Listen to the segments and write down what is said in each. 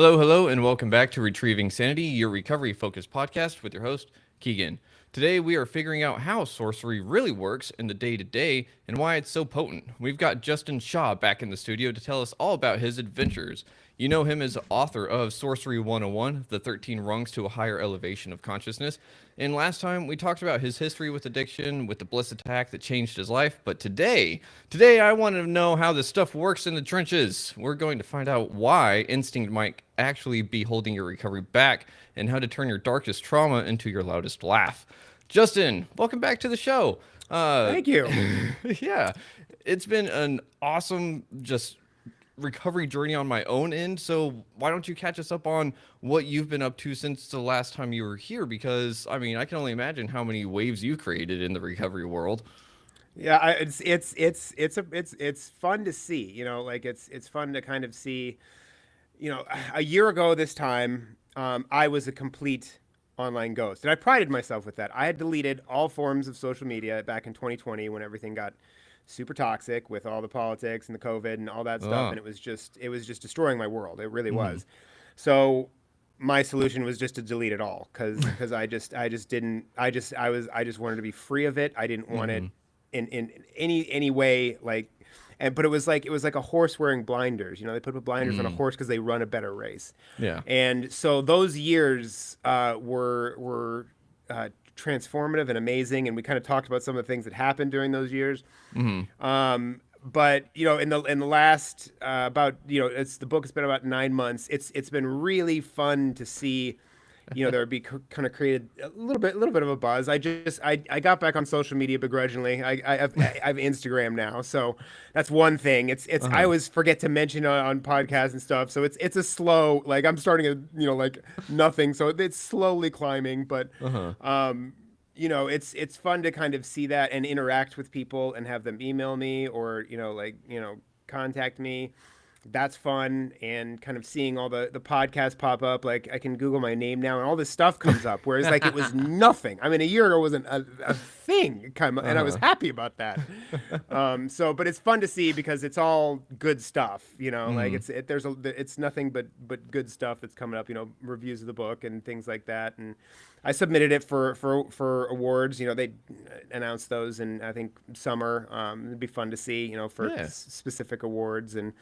Hello, and welcome back to Retrieving Sanity, your recovery-focused podcast with your host, Keegan. Today, we are figuring out how sorcery really works in the day-to-day and why it's so potent. We've got Justin Shaw back in the studio to tell us all about his adventures. You know him as author of Sorcery 101, The 13 Rungs to a Higher Elevation of Consciousness. And last time, we talked about his history with addiction, with the bliss attack that changed his life. But today I want to know how this stuff works in the trenches. We're going to find out why instinct might actually be holding your recovery back and how to turn your darkest trauma into your loudest laugh. Justin, welcome back to the show. Thank you. Yeah, it's been an awesome just recovery journey on my own end. So why don't you catch us up on what you've been up to since the last time you were here? Because I mean, I can only imagine how many waves you've created in the recovery world. Yeah, it's fun to see. Like it's fun to kind of see. A year ago this time, I was a complete online ghost, and I prided myself with that. I had deleted all forms of social media back in 2020 when everything got super toxic with all the politics and the COVID and all that stuff, Oh. and it was just destroying my world. It really Mm-hmm. was. So my solution was just to delete it all because I just wanted to be free of it. I didn't want Mm-hmm. it in any way like. But it was like a horse wearing blinders. They put blinders on a Mm. horse because they run a better race. Yeah. And so those years were transformative and amazing. And we kind of talked about some of the things that happened during those years. Mm-hmm. But in the last about it's the book has been about 9 months. It's been really fun to see. There would be kind of created a little bit of a buzz. I got back on social media begrudgingly. I have Instagram now, so that's one thing. It's I Uh-huh. always forget to mention on podcasts and stuff. So it's a slow, like I'm starting at like nothing, so it's slowly climbing. But Uh-huh. it's fun to kind of see that and interact with people and have them email me or contact me. That's fun, and kind of seeing all the podcasts pop up. Like I can Google my name now and all this stuff comes up, whereas like it was nothing. I mean, a year ago wasn't a thing kind of, and I was Uh-huh. happy about that. But it's fun to see because it's all good stuff. Like Mm-hmm. it's nothing but good stuff that's coming up. Reviews of the book and things like that. And I submitted it for awards. They announced those in I think summer. It'd be fun to see. For Yeah. specific awards. And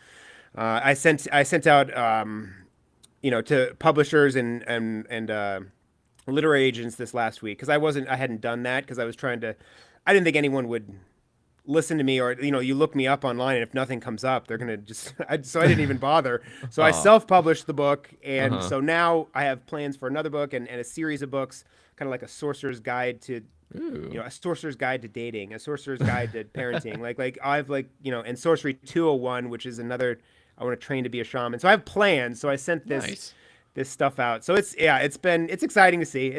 I sent out to publishers and literary agents this last week because I hadn't done that because I didn't think anyone would listen to me, or you look me up online and if nothing comes up they're gonna just so I didn't even bother. So I Oh. self-published the book, and Uh-huh. so now I have plans for another book and a series of books, kind of like a sorcerer's guide to Ooh. a sorcerer's guide to dating, a sorcerer's guide to parenting, like I've and sorcery 201, which is another. I want to train to be a shaman, so I have plans. So I sent this Nice. this stuff out. So it's exciting to see.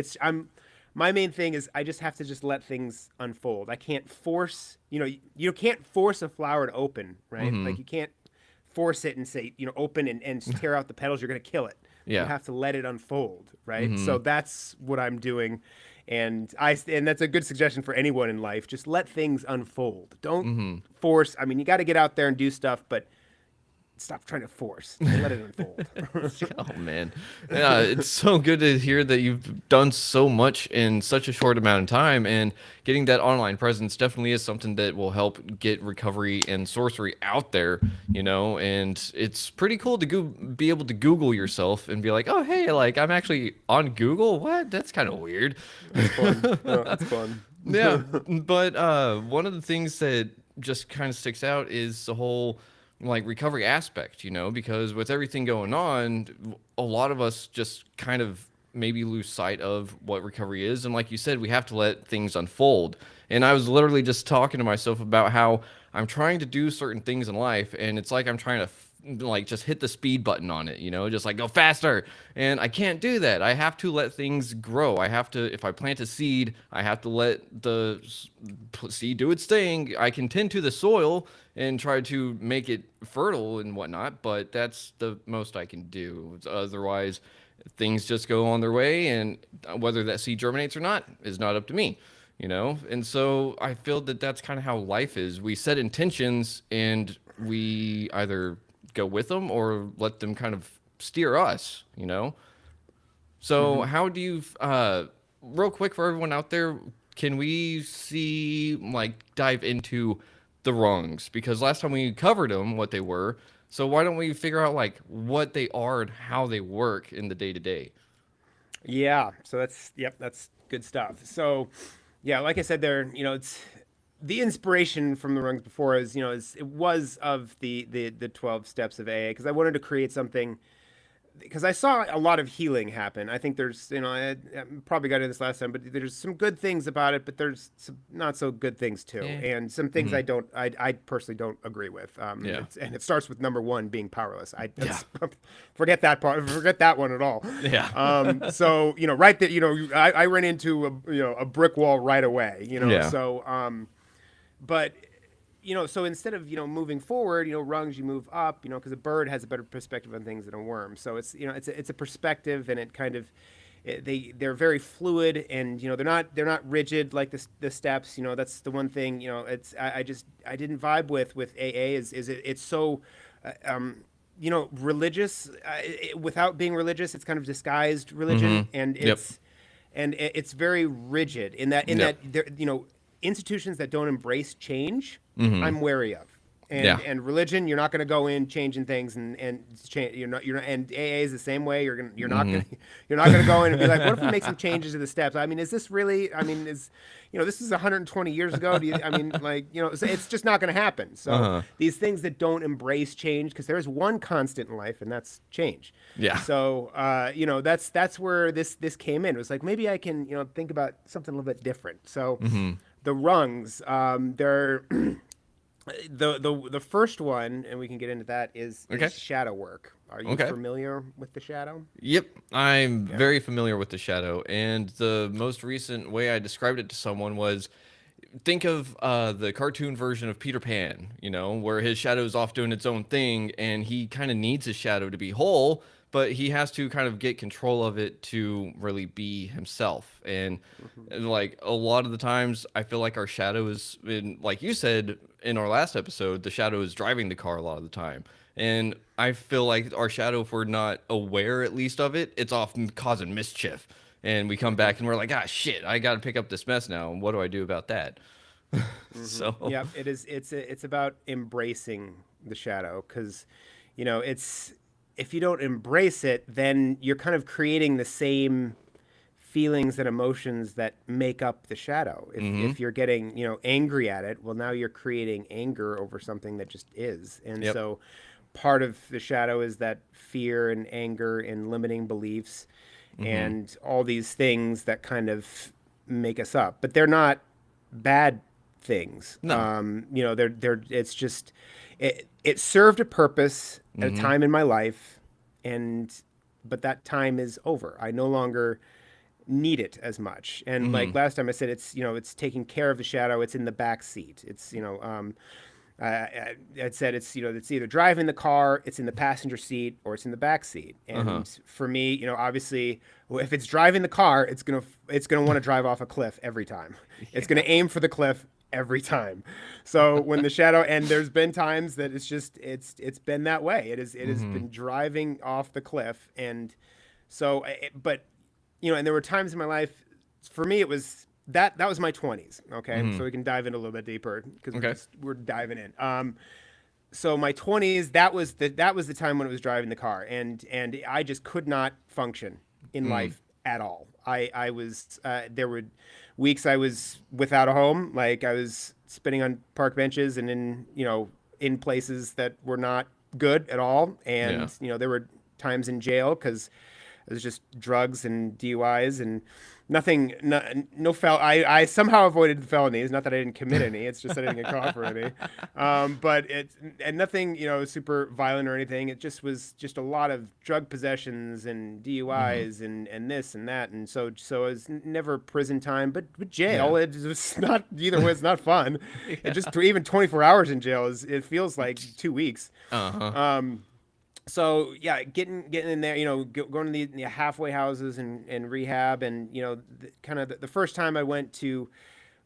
My main thing is I just have to just let things unfold. I can't force, you can't force a flower to open, right? Mm-hmm. Like you can't force it and say, open and tear out the petals, you're going to kill it. You Yeah. have to let it unfold, right? Mm-hmm. So that's what I'm doing. And that's a good suggestion for anyone in life. Just let things unfold. Don't Mm-hmm. force. I mean, you got to get out there and do stuff, but stop trying to force. Let it unfold. Oh man, yeah, it's so good to hear that you've done so much in such a short amount of time, and getting that online presence definitely is something that will help get recovery and sorcery out there, and it's pretty cool to be able to Google yourself and be like, oh hey, like I'm actually on Google. What? That's kind of weird. It's fun. No, it's fun. Yeah, but one of the things that just kind of sticks out is the whole like recovery aspect, because with everything going on, a lot of us just kind of maybe lose sight of what recovery is. And like you said, we have to let things unfold. And I was literally just talking to myself about how I'm trying to do certain things in life, and it's like I'm trying to like just hit the speed button on it, just like go faster. And I can't do that. I have to let things grow. I have to, if I plant a seed, I have to let the seed do its thing. I can tend to the soil and try to make it fertile and whatnot, but that's the most I can do. Otherwise, things just go on their way, and whether that seed germinates or not is not up to me. And so I feel that that's kind of how life is. We set intentions and we either go with them or let them kind of steer us, you know? So how do you, real quick for everyone out there, can we see, like, dive into the rungs? Because last time we covered them, what they were. So why don't we figure out, like, what they are and how they work in the day to day? Yeah, so that's good stuff. So, yeah, like I said, there, it's the inspiration from the rungs before is, it was of the 12 steps of AA because I wanted to create something because I saw a lot of healing happen. I think there's, I probably got into this last time, but there's some good things about it, but there's some not so good things too, Yeah. and some things Hmm. I personally don't agree with. Yeah. And it starts with number one being powerless. Yeah. Forget that part, forget that one at all. Yeah. So right that I ran into a brick wall right away. Yeah. So but so instead of moving forward, rungs, you move up, because a bird has a better perspective on things than a worm. So it's it's a perspective, and it kind of they're very fluid, and they're not rigid like the steps. That's the one thing. I didn't vibe with AA is it's so. Religious without being religious. It's kind of disguised Hmm. religion, and Yep. it's very rigid in that Yep. there institutions that don't embrace change, Hmm. I'm wary of. Yeah. And religion, you're not going to go in changing things and change. And AA is the same way. You're not Hmm. going to you're not going to go in and be like, what if we make some changes to the steps? I mean, is this really? I mean, this is 120 years ago. I mean, like it's just not going to happen. So Uh-huh. these things that don't embrace change, because there is one constant in life, and that's change. Yeah. So that's where this came in. It was like maybe I can think about something a little bit different. So Hmm. the rungs, they're the first one, and we can get into that, Okay. is shadow work. Are you Okay. familiar with the shadow? Yep, I'm Yeah. very familiar with the shadow, and the most recent way I described it to someone was think of the cartoon version of Peter Pan, where his shadow is off doing its own thing, and he kind of needs his shadow to be whole, but he has to kind of get control of it to really be himself. And like a lot of the times, I feel like our shadow is, like you said in our last episode, the shadow is driving the car a lot of the time. And I feel like our shadow, if we're not aware at least of it, it's often causing mischief. And we come back and we're like, ah, shit, I got to pick up this mess now. What do I do about that? So, Yeah, it is. It's about embracing the shadow, because it's if you don't embrace it, then you're kind of creating the same feelings and emotions that make up the shadow. hmm, If you're getting angry at it, well, now you're creating anger over something that just is. And yep, so part of the shadow is that fear and anger and limiting beliefs hmm, and all these things that kind of make us up, but they're not bad things. no, They're it's just it served a purpose at a hmm, time in my life, and but that time is over. I no longer need it as much. And hmm, like last time I said, it's taking care of the shadow. It's in the back seat. It's I said it's either driving the car, it's in the passenger seat, or it's in the back seat. uh-huh, And for me, obviously, if it's driving the car, it's gonna want to drive off a cliff every time. It's gonna aim for the cliff every time. So when the shadow, and there's been times that it's been that way. It has hmm, been driving off the cliff, and so but and there were times in my life, for me it was that was my 20s. Okay, hmm, so we can dive in a little bit deeper because okay, we're diving in. So my 20s, that was the time when it was driving the car, and I just could not function in hmm, life at all. I was there were weeks I was without a home, like I was spinning on park benches and in places that were not good at all, yeah, and there were times in jail because it was just drugs and DUIs and nothing. No I somehow avoided the felonies. Not that I didn't commit any. It's just that I didn't get caught for any. But it's and nothing super violent or anything. It just was just a lot of drug possessions and hmm, DUIs and this and that. And so it was never prison time, but yeah, jail. It was not either way. It's not fun. It yeah, just even 24 hours in jail it feels like 2 weeks. uh-huh, So yeah, getting in there, going to the halfway houses and rehab, and kind of the first time I went to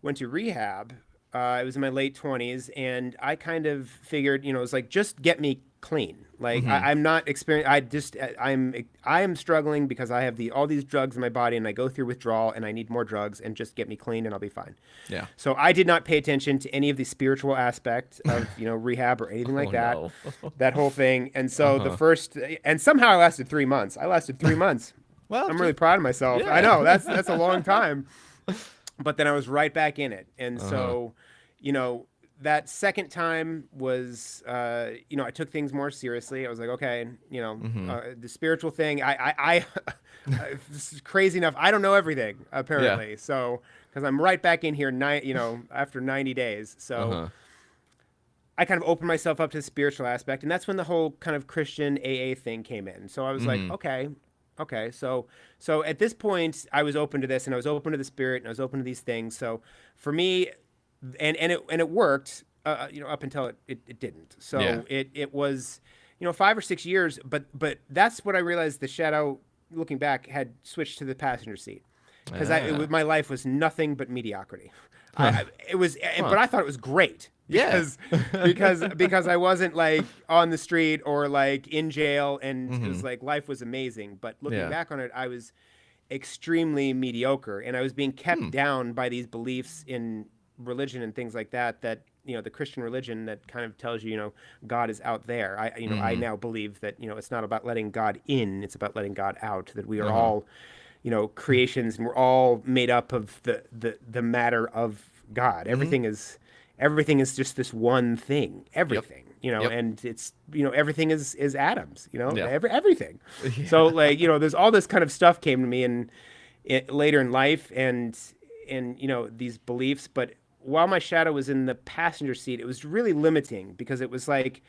rehab, it was in my late 20s, and I kind of figured, it was like just get me clean. Like Mm-hmm. I'm not experiencing. I am struggling because I have all these drugs in my body, and I go through withdrawal, and I need more drugs, and just get me clean, and I'll be fine. Yeah. So I did not pay attention to any of the spiritual aspect of rehab or anything Oh like that. no. That whole thing. And so the Uh-huh. first, and somehow I lasted 3 months. I lasted 3 months. Well, I'm really proud of myself. I yeah. know that's a long time, but then I was right back in it. And Uh-huh. so, you know, that second time was, I took things more seriously. I was like, okay, Mm-hmm. the spiritual thing. This is crazy enough. I don't know everything Yeah. apparently. So, because I'm right back in here, after 90 days. So Uh-huh. I kind of opened myself up to the spiritual aspect, and that's when the whole kind of Christian AA thing came in. So I was like, Mm-hmm. okay. So at this point, I was open to this, and I was open to the spirit, and I was open to these things. So for me, and it worked, up until it didn't. Yeah. So it was, 5 or 6 years, but that's what I realized. The shadow, looking back, had switched to the passenger seat because Ah. my life was nothing but mediocrity. Huh. It was, Huh. but I thought it was great Yeah. because I wasn't like on the street or like in jail, and it Mm-hmm. was like life was amazing. But looking Yeah. back on it, I was extremely mediocre, and I was being kept Hmm. down by these beliefs in religion and things like that. That the Christian religion that kind of tells you, God is out there. I Mm-hmm. now believe that it's not about letting God in; it's about letting God out. That we are Uh-huh. all creations, and we're all made up of the matter of God. Mm-hmm. Everything is just this one thing. Yep. Everything, Yep. and it's everything is atoms. Yeah. Everything. So Yeah. like there's all this kind of stuff came to me later in life, and these beliefs, but while my shadow was in the passenger seat, it was really limiting because it was like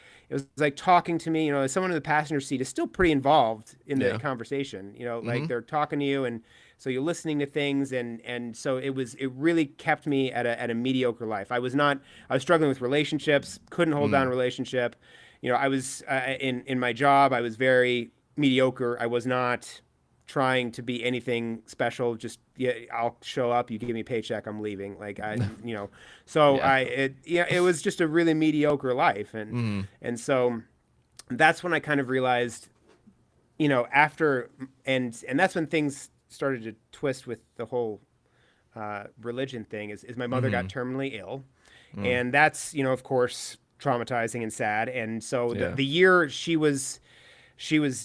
talking to me. Someone in the passenger seat is still pretty involved in the Yeah. conversation. Mm-hmm. Like they're talking to you, and so you're listening to things, and so it really kept me at a mediocre life. I was struggling with relationships, couldn't hold down a Mm. relationship. I was in my job. I was very mediocre. I was not trying to be anything special. Just, yeah, I'll show up, you give me a paycheck, I'm leaving. Like so Yeah. it was just a really mediocre life, and Mm-hmm. and so that's when I kind of realized, after, and that's when things started to twist with the whole religion thing. Is my mother Mm-hmm. got terminally ill, Mm. and that's of course traumatizing and sad. And so the Yeah. the year she was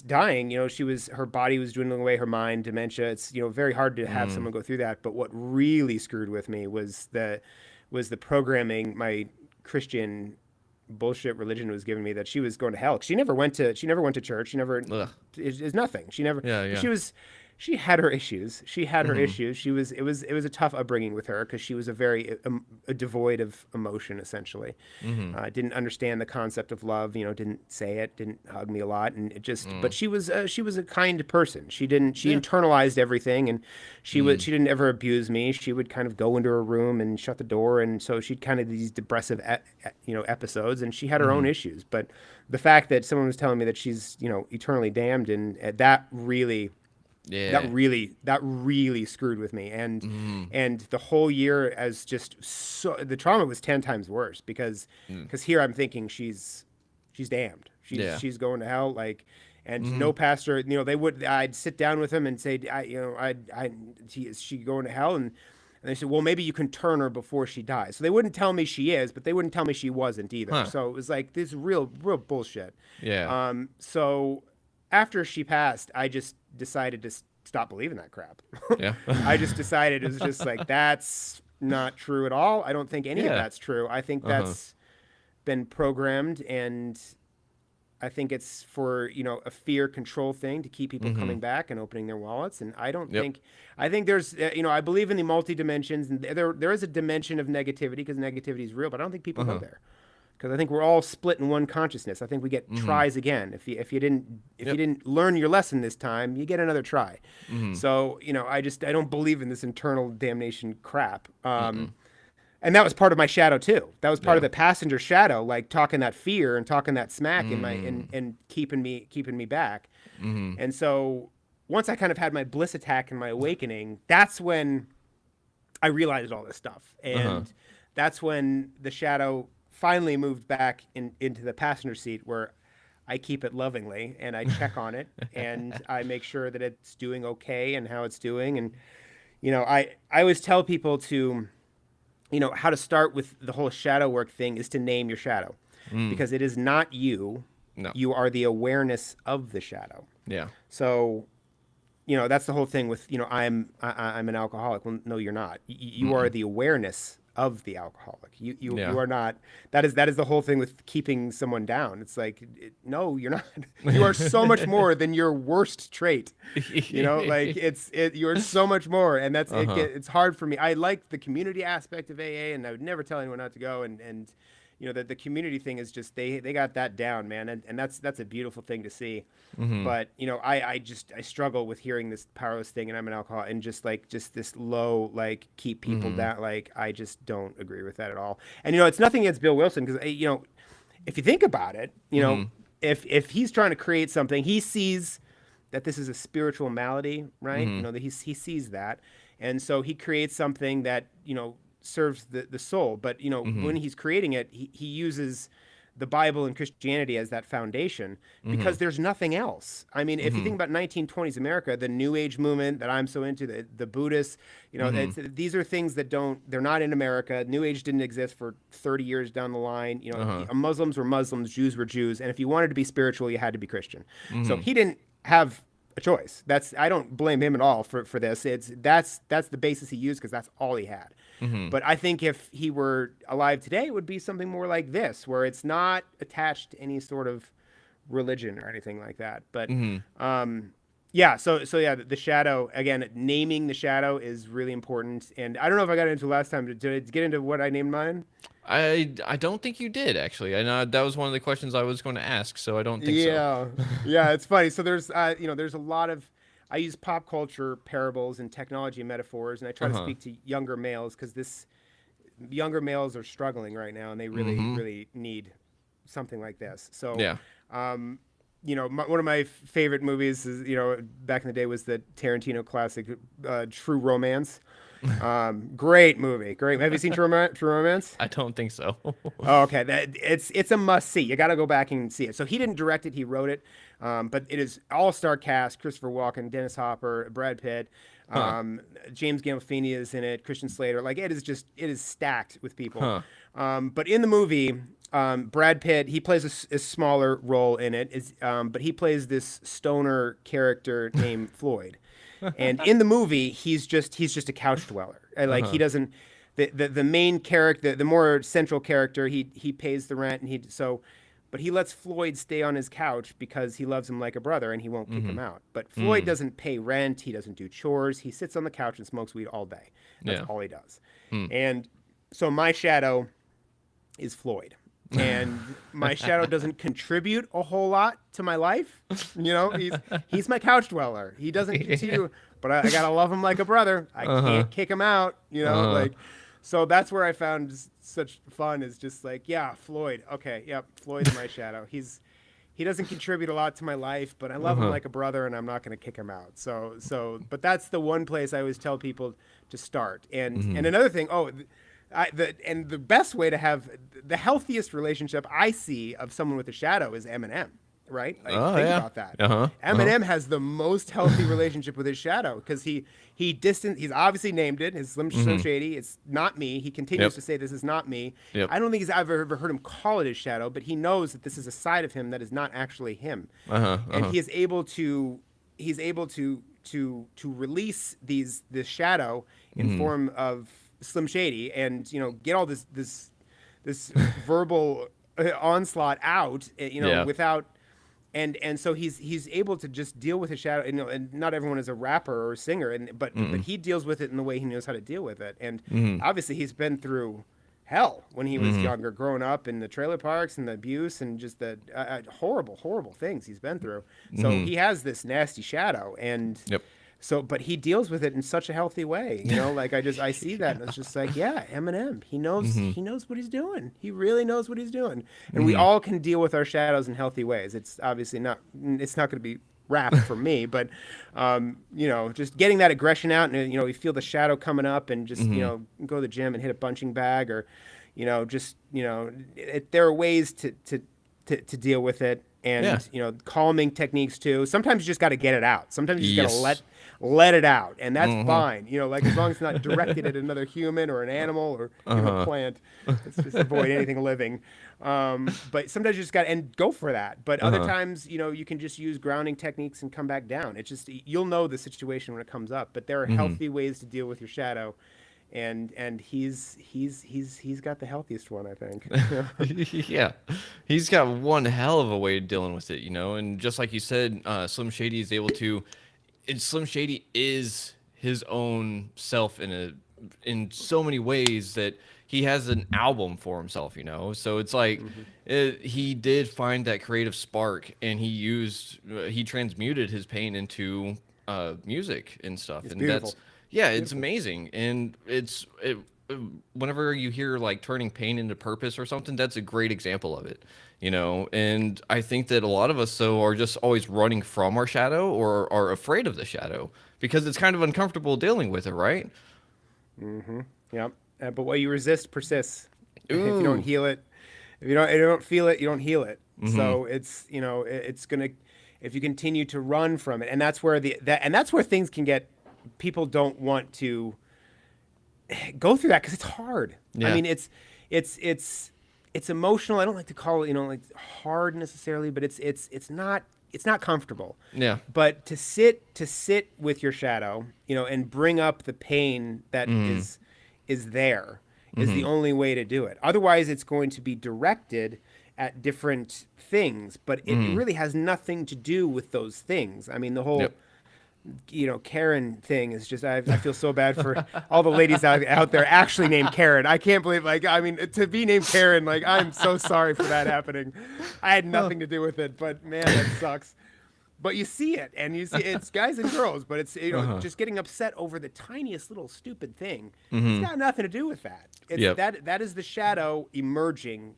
dying, her body was dwindling away, her mind, dementia. It's very hard to have Mm. someone go through that. But what really screwed with me was the programming my Christian bullshit religion was giving me, that she was going to hell. She never went to church. She never Ugh. is nothing. She never. Yeah. Yeah. She had her issues. She had her Mm-hmm. issues. It was a tough upbringing with her because she was a very devoid of emotion, essentially. Mm-hmm. Didn't understand the concept of love. Didn't say it. Didn't hug me a lot, and it just. Mm. But she was a kind person. She didn't. She Yeah. internalized everything, and she Mm. would. She didn't ever abuse me. She would kind of go into her room and shut the door, and so she'd kind of these depressive, episodes, and she had her own Mm-hmm. issues. But the fact that someone was telling me that she's eternally damned, and that really Yeah. that really screwed with me. and Mm-hmm. and the whole year, as just so the trauma was 10 times worse because Mm. here I'm thinking she's damned, Yeah. she's going to hell, like. And Mm-hmm. no pastor, I'd sit down with him and say, is she going to hell? And they said, well, maybe you can turn her before she dies. So they wouldn't tell me she is, but they wouldn't tell me she wasn't either. Huh. So it was like this real bullshit. Yeah. So after she passed, I just decided to stop believing that crap. Yeah. I just decided, it was just like, that's not true at all. I don't think any of Yeah. that's true. I think Uh-huh. that's been programmed, and I think it's for, a fear control thing to keep people Mm-hmm. coming back and opening their wallets. And I don't Yep. think, I think there's, I believe in the multi dimensions, and there is a dimension of negativity because negativity is real, but I don't think people go Uh-huh. there. Because I think we're all split in one consciousness. I think we get Mm-hmm. tries again. If you didn't Yep. learn your lesson this time, you get another try. Mm-hmm. So I don't believe in this internal damnation crap. Mm-mm. And that was part of my shadow too. That was part of Yeah. the passenger shadow, like talking that fear and talking that smack in my Mm. and keeping me back. Mm-hmm. And so once I kind of had my bliss attack and my awakening, that's when I realized all this stuff. And Uh-huh. that's when the shadow finally moved back into the passenger seat, where I keep it lovingly and I check on it and I make sure that it's doing okay and how it's doing. And, I always tell people to, how to start with the whole shadow work thing is to name your shadow Mm. because it is not you. No. You are the awareness of the shadow. Yeah. So, that's the whole thing with, I'm an alcoholic. Well, no, you're not. You are Mm-mm. the awareness of the alcoholic. Yeah. You are not. That is the whole thing with keeping someone down. It's like, no, you're not. You are so much more than your worst trait. Like you're so much more, and Uh-huh. it's hard for me. I like the community aspect of AA, and I would never tell anyone not to go. And that the community thing is just they got that down, man, and that's a beautiful thing to see. Mm-hmm. But I struggle with hearing this powerless thing, and I'm an alcoholic, and just this low like keep people Mm-hmm. down. Like I just don't agree with that at all. And it's nothing against Bill Wilson because if you think about it, Mm-hmm. if he's trying to create something, he sees that this is a spiritual malady, right? Mm-hmm. That he sees that, and so he creates something that serves the soul. But Mm-hmm. when he's creating it, he uses the Bible and Christianity as that foundation Mm-hmm. because there's nothing else. I mean, if you Mm-hmm. think about 1920s America, the New Age movement that I'm so into, the Buddhists, Mm-hmm. these are things that they're not in America. New Age didn't exist for 30 years down the line. Uh-huh. Muslims were Muslims, Jews were Jews, and if you wanted to be spiritual, you had to be Christian. So Mm-hmm. he didn't have a choice. I don't blame him at all for this. That's the basis he used because that's all he had. Mm-hmm. But I think if he were alive today, it would be something more like this, where it's not attached to any sort of religion or anything like that. But Mm-hmm. yeah, so yeah, the shadow again, naming the shadow is really important. And I don't know if I got into last time. Did I get into what I named mine? I don't think you did actually. And that was one of the questions I was going to ask, so I don't think so. Yeah, yeah, it's funny. So there's a lot of I use pop culture parables and technology metaphors, and I try to Uh-huh. speak to younger males because this younger males are struggling right now, and they really Mm-hmm. really need something like this. So, Yeah. um, one of my favorite movies is back in the day was the Tarantino classic True Romance. Great movie, great. Have you seen True Romance? I don't think so. Oh, okay. It's a must see. You got to go back and see it. So he didn't direct it; he wrote it. But it is all-star cast: Christopher Walken, Dennis Hopper, Brad Pitt, Huh. James Gandolfini is in it, Christian Slater. Like it is stacked with people. Huh. But in the movie, Brad Pitt he plays a smaller role in it. But he plays this stoner character named Floyd. And in the movie, he's just a couch dweller. Like he Uh-huh. doesn't the main character, the more central character, he pays the rent and but he lets Floyd stay on his couch because he loves him like a brother and he won't kick him Mm-hmm. out. But Floyd Mm. doesn't pay rent, he doesn't do chores, he sits on the couch and smokes weed all day. That's Yeah. all he does. Mm. And so my shadow is Floyd. And my shadow doesn't contribute a whole lot to my life. He's my couch dweller. He doesn't continue, but I gotta love him like a brother. I Uh-huh. can't kick him out. Uh-huh. Like so that's where I found such fun is just like, yeah, Floyd. Okay, yep, Floyd's my shadow. He doesn't contribute a lot to my life, but I love him Uh-huh. like a brother, and I'm not going to kick him out. But that's the one place I always tell people to start. And Mm-hmm. another thing, and the best way to have the healthiest relationship I see of someone with a shadow is Eminem, right? Like Oh think yeah. about that. Uh-huh. Uh-huh. Eminem has the most healthy relationship with his shadow because he's obviously named it. His Slim Mm-hmm. Shady. It's not me. He continues Yep. to say this is not me. Yep. I don't think he's ever heard him call it his shadow, but he knows that this is a side of him that is not actually him, Uh-huh. and Uh-huh. he's able to release this shadow in Mm-hmm. form of Slim Shady, and get all this verbal onslaught out, Yeah. without. And so he's able to just deal with his shadow, and not everyone is a rapper or a singer, but Mm-mm. he deals with it in the way he knows how to deal with it. And Mm-hmm. obviously he's been through hell when he was Mm-hmm. younger, growing up in the trailer parks and the abuse and just the horrible things he's been through. So Mm-hmm. he has this nasty shadow, and Yep. so, but he deals with it in such a healthy way, like I see that, and it's just like, yeah, Eminem, Mm-hmm. he knows what he's doing. He really knows what he's doing, and we Mm-hmm. all can deal with our shadows in healthy ways. It's obviously it's not going to be rap for me, but just getting that aggression out, and you feel the shadow coming up, and just Mm-hmm. go to the gym and hit a punching bag, or there are ways to deal with it. Yeah. and calming techniques too. Sometimes you just got to get it out. Sometimes you just got to Yes. let it out, and that's Mm-hmm. fine. Like as long as it's not directed at another human or an animal or a Uh-huh. plant. Let's just avoid anything living. But sometimes you just got to and go for that. But other Uh-huh. times, you can just use grounding techniques and come back down. It's just you'll know the situation when it comes up. But there are Mm-hmm. healthy ways to deal with your shadow, and he's got the healthiest one, I think. Yeah, he's got one hell of a way of dealing with it, and just like you said, Slim Shady is able to. And Slim Shady is his own self in so many ways that he has an album for himself, So it's like Hmm. he did find that creative spark, and he transmuted his pain into music and stuff, It's and that's beautiful. yeah, it's Beautiful. amazing, and whenever you hear like turning pain into purpose or something, that's a great example of it, And I think that a lot of us though are just always running from our shadow or are afraid of the shadow because it's kind of uncomfortable dealing with it, right? Hmm. Yep. But what you resist persists. If you don't Ooh. heal it, if you don't feel it, you don't heal it. Mm-hmm. So it's gonna if you continue to run from it, and that's where things can get. People don't want to go through that because it's hard. I Yeah. mean, it's it's emotional. I don't like to call it like hard necessarily, but it's not comfortable. Yeah. But to sit with your shadow, and bring up the pain that Mm-hmm. is there is the Mm-hmm. only way to do it. Otherwise, it's going to be directed at different things, but it Mm-hmm. really has nothing to do with those things. I mean, the whole Yep. Karen thing is just I feel so bad for all the ladies out there actually named Karen. I can't believe I mean to be named Karen, like I'm so sorry for that happening. I had Huh. nothing to do with it, but man, that sucks. But you see it, and you see it's guys and girls, but it's Uh-huh. just getting upset over the tiniest little stupid thing. It's Mm-hmm. got nothing to do with that. It's Yep. that is the shadow emerging,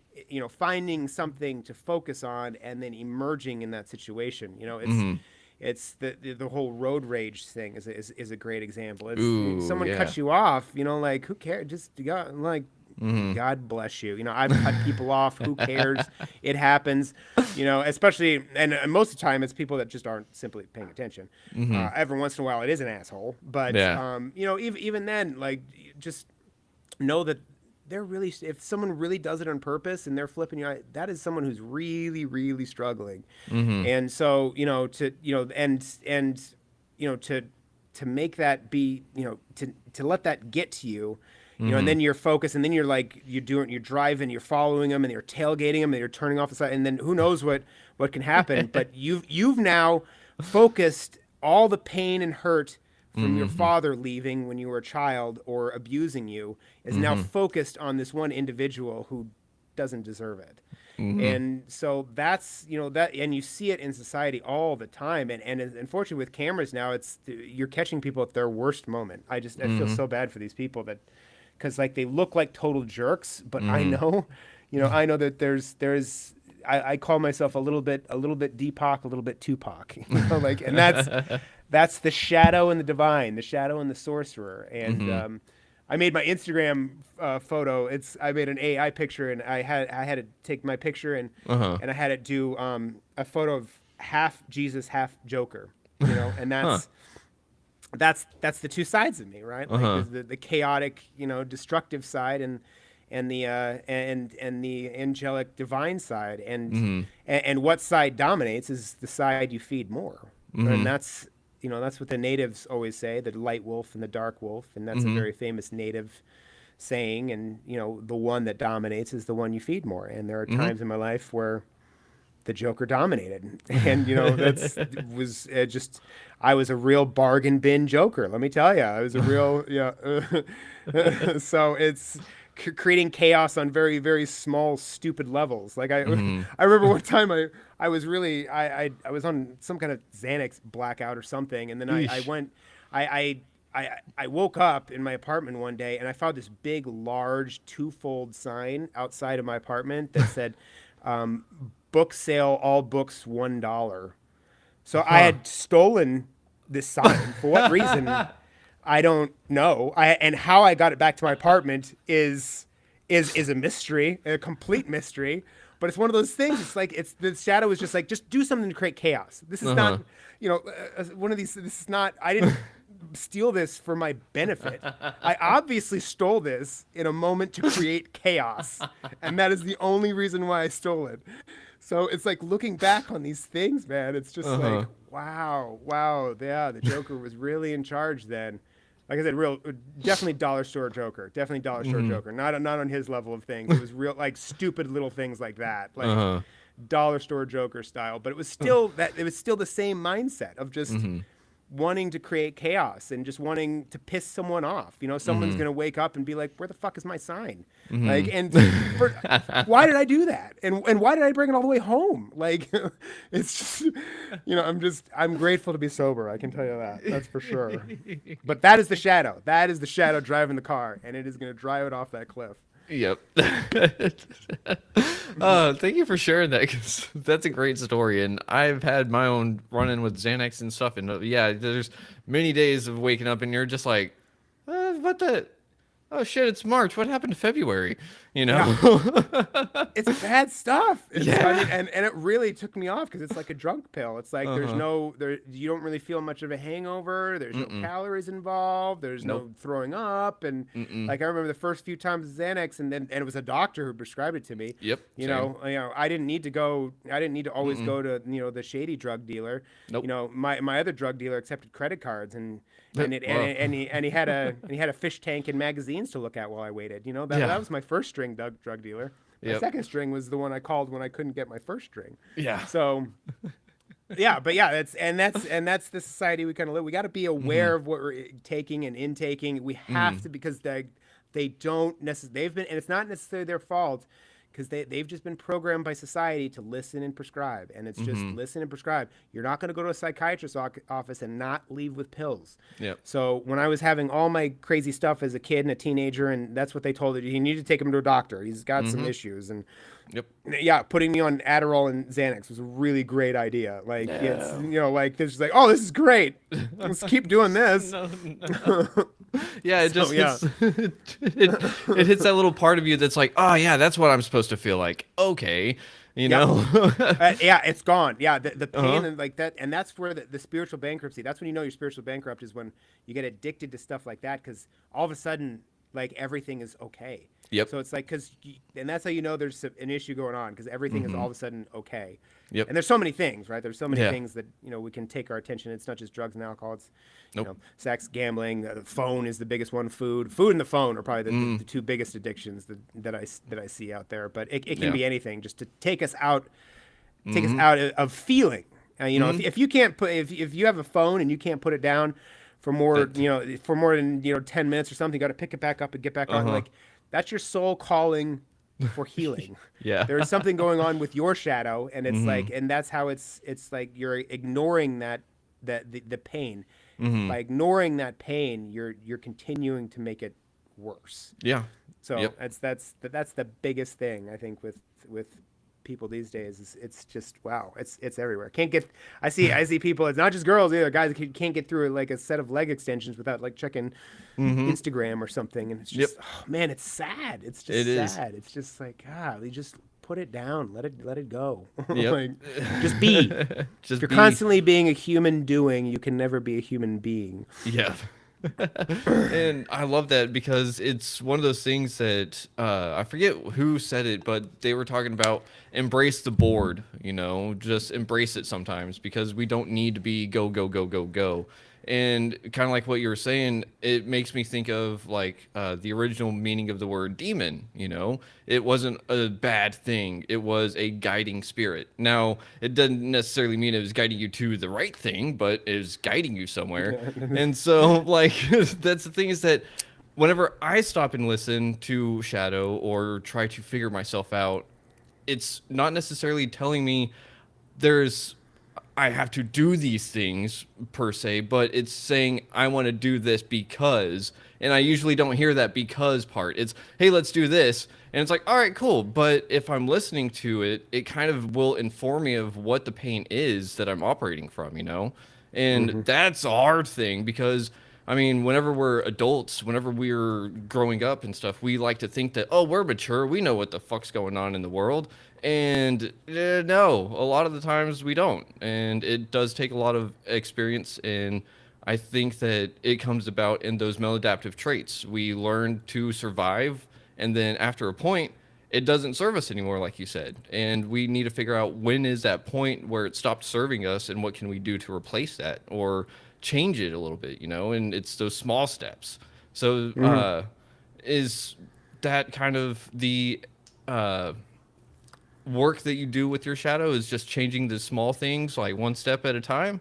finding something to focus on and then emerging in that situation. Mm-hmm. It's the whole road rage thing is a great example. It's Ooh, someone yeah. cuts you off, like who cares? Just like Mm-hmm. God bless you. I've cut people off. Who cares? It happens. Especially and most of the time it's people that just aren't simply paying attention. Mm-hmm. Every once in a while it is an asshole, but Yeah. even then, like just know that they're really if someone really does it on purpose and they're flipping you out, that is someone who's really really struggling. Mm-hmm. And so to and to make that be to let that get to you, and Mm-hmm. then you're focused, and then you're driving, you're following them, and you're tailgating them, and you're turning off the side, and then who knows what can happen. But you've now focused all the pain and hurt from your Mm-hmm. father leaving when you were a child or abusing you is now Mm-hmm. focused on this one individual who doesn't deserve it. Mm-hmm. And so that's that, and you see it in society all the time, and unfortunately with cameras now, you're catching people at their worst moment. I feel Mm-hmm. so bad for these people that because like they look like total jerks, but I Mm-hmm. know I know that there's I call myself a little bit Deepak, a little bit Tupac, like, and that's the shadow and the divine, the shadow and the sorcerer. And Mm-hmm. I made my Instagram photo. I made an AI picture, and I had to take my picture, and Uh-huh. I had it do a photo of half Jesus, half Joker. And Huh. that's the two sides of me, right? Like Uh-huh. there's the chaotic, destructive side, and the angelic divine side, Mm-hmm. and what side dominates is the side you feed more. And Mm-hmm. that's what the natives always say, the light wolf and the dark wolf, and that's a Mm-hmm. very famous native saying. And the one that dominates is the one you feed more. And there are Mm-hmm. times in my life where the Joker dominated, and that's was just I was a real bargain bin Joker. Let me tell you, I was a real yeah. So it's creating chaos on very very small stupid levels. Like I Mm-hmm. I remember one time I was really I was on some kind of Xanax blackout or something, and then I Yeesh. went I woke up in my apartment one day, and I found this big, large, twofold sign outside of my apartment that said, um, "Book sale, all books $1." So I Huh. had stolen this sign for what reason I don't know. And how I got it back to my apartment is a mystery, a complete mystery. but it's one of those things. It's like it's the shadow is just like just do something to create chaos. This is not, Uh-huh. one of these. This is not. I didn't steal this for my benefit. I obviously stole this in a moment to create chaos, and that is the only reason why I stole it. So it's like looking back on these things, man. It's just like, Uh-huh. wow, yeah, the Joker was really in charge then. Like I said, real, definitely dollar store Joker, definitely dollar store Mhm. Joker. Not on his level of things. It was real, like stupid little things like that, like Uh-huh. dollar store Joker style. But it was still that it was still the same mindset of just Mhm. wanting to create chaos and just wanting to piss someone off. Someone's Mhm. gonna wake up and be like, "Where the fuck is my sign?" Like, Mhm. and for, why did I do that? And why did I bring it all the way home? Like, it's just, I'm grateful to be sober. I can tell you that. That's for sure. But that is the shadow. That is the shadow driving the car, and it is gonna drive it off that cliff. Yep. Thank you for sharing that, 'cause that's a great story. And I've had my own run-in with Xanax and stuff. And yeah, there's many days of waking up and you're just like, what the? Oh shit, it's March. What happened to February? You Yeah. know? It's bad stuff. I mean, Yeah. and it really took me off because it's like a drunk pill. It's like Uh-huh. you don't really feel much of a hangover. There's no Mm-mm. calories involved. There's Nope. no throwing up. And Mm-mm. like I remember the first few times Xanax, and it was a doctor who prescribed it to me. Yep. Same. I didn't need to go. I didn't need to always Mm-mm. go to the shady drug dealer. Nope. My other drug dealer accepted credit cards Wow. and he had a fish tank and magazines to look at while I waited. That Yeah. was my first string drug dealer. My Yep. second string was the one I called when I couldn't get my first string. Yeah. So yeah, but yeah, that's the society we kind of live. We got to be Mm-hmm. aware of what we're taking and intaking. We have Mm-hmm. to because they don't necessarily they've been and it's not necessarily their fault because they've just been programmed by society to listen and prescribe, and it's just Mm-hmm. listen and prescribe. You're not going to go to a psychiatrist's office and not leave with pills. Yep. So when I was having all my crazy stuff as a kid and a teenager, and that's what they told me, you need to take him to a doctor. He's got some Mm-hmm. issues, and Yep. yeah, putting me on Adderall and Xanax was a really great idea. Like it's No. like there's like, oh, this is great. Let's keep doing this. No, no. Yeah, it So just yeah, hits it hits that little part of you that's like, oh yeah, that's what I'm supposed to feel like. Okay, you yep. know. Yeah, it's gone. Yeah, the Uh-huh. pain and like that, and that's where the spiritual bankruptcy. That's when you know you're spiritual bankrupt is when you get addicted to stuff like that because all of a sudden, like everything is okay. Yep. So it's like and that's how you know there's an issue going on because everything is Mm-hmm. all of a sudden okay. Yep. And there's so many things, right? There's so many Yeah. things that we can take our attention. It's not just drugs and alcohol. It's Nope. sex, gambling. The phone is the biggest one. Food, and the phone are probably the Mm. two biggest addictions that I see out there. But it can Yeah. be anything just to take us Mm-hmm. out of feeling. Mm-hmm. If you can't if you have a phone and you can't put it down for more That. for more than 10 minutes or something, you got to pick it back up and get back on. Uh-huh. Like that's your soul calling for healing. Yeah. There is something going on with your shadow, and it's Mm-hmm. like, and that's how it's like you're ignoring the pain. Mm-hmm. By ignoring that pain, you're continuing to make it worse. Yeah. So Yep. that's the biggest thing I think with people these days is it's just wow, it's everywhere. Can't get I see people. It's not just girls either. Guys can't get through like a set of leg extensions without like checking Mm-hmm. Instagram or something, and it's Yep. just oh, man, it's sad. It's It just is. sad. It's just like you just put it down. Let it go. Yep. Like just be. If Just you're be. constantly being a human doing, you can never be a human being. Yeah. And I love that because it's one of those things that I forget who said it, but they were talking about embrace the bored, just embrace it sometimes because we don't need to be go, go, go, go, go. And kind of like what you were saying, it makes me think of like the original meaning of the word demon. It wasn't a bad thing. It was a guiding spirit. Now, it doesn't necessarily mean it was guiding you to the right thing, but it was guiding you somewhere. And so, like, that's the thing is that whenever I stop and listen to Shadow or try to figure myself out, it's not necessarily telling me there's I have to do these things per se, but it's saying I want to do this because, and I usually don't hear that because part. It's, hey, let's do this. And it's like, all right, cool. But if I'm listening to it, it kind of will inform me of what the pain is that I'm operating from. And Mm-hmm. that's a hard thing because I mean, whenever we're adults, whenever we're growing up and stuff, we like to think that, oh, we're mature, we know what the fuck's going on in the world. And no, a lot of the times we don't. And it does take a lot of experience. And I think that it comes about in those maladaptive traits. We learn to survive. And then after a point, it doesn't serve us anymore, like you said. And we need to figure out when is that point where it stopped serving us and what can we do to replace that or change it a little bit, you know? And it's those small steps. So, Hmm. is that kind of the uh, work that you do with your shadow is just changing the small things like one step at a time?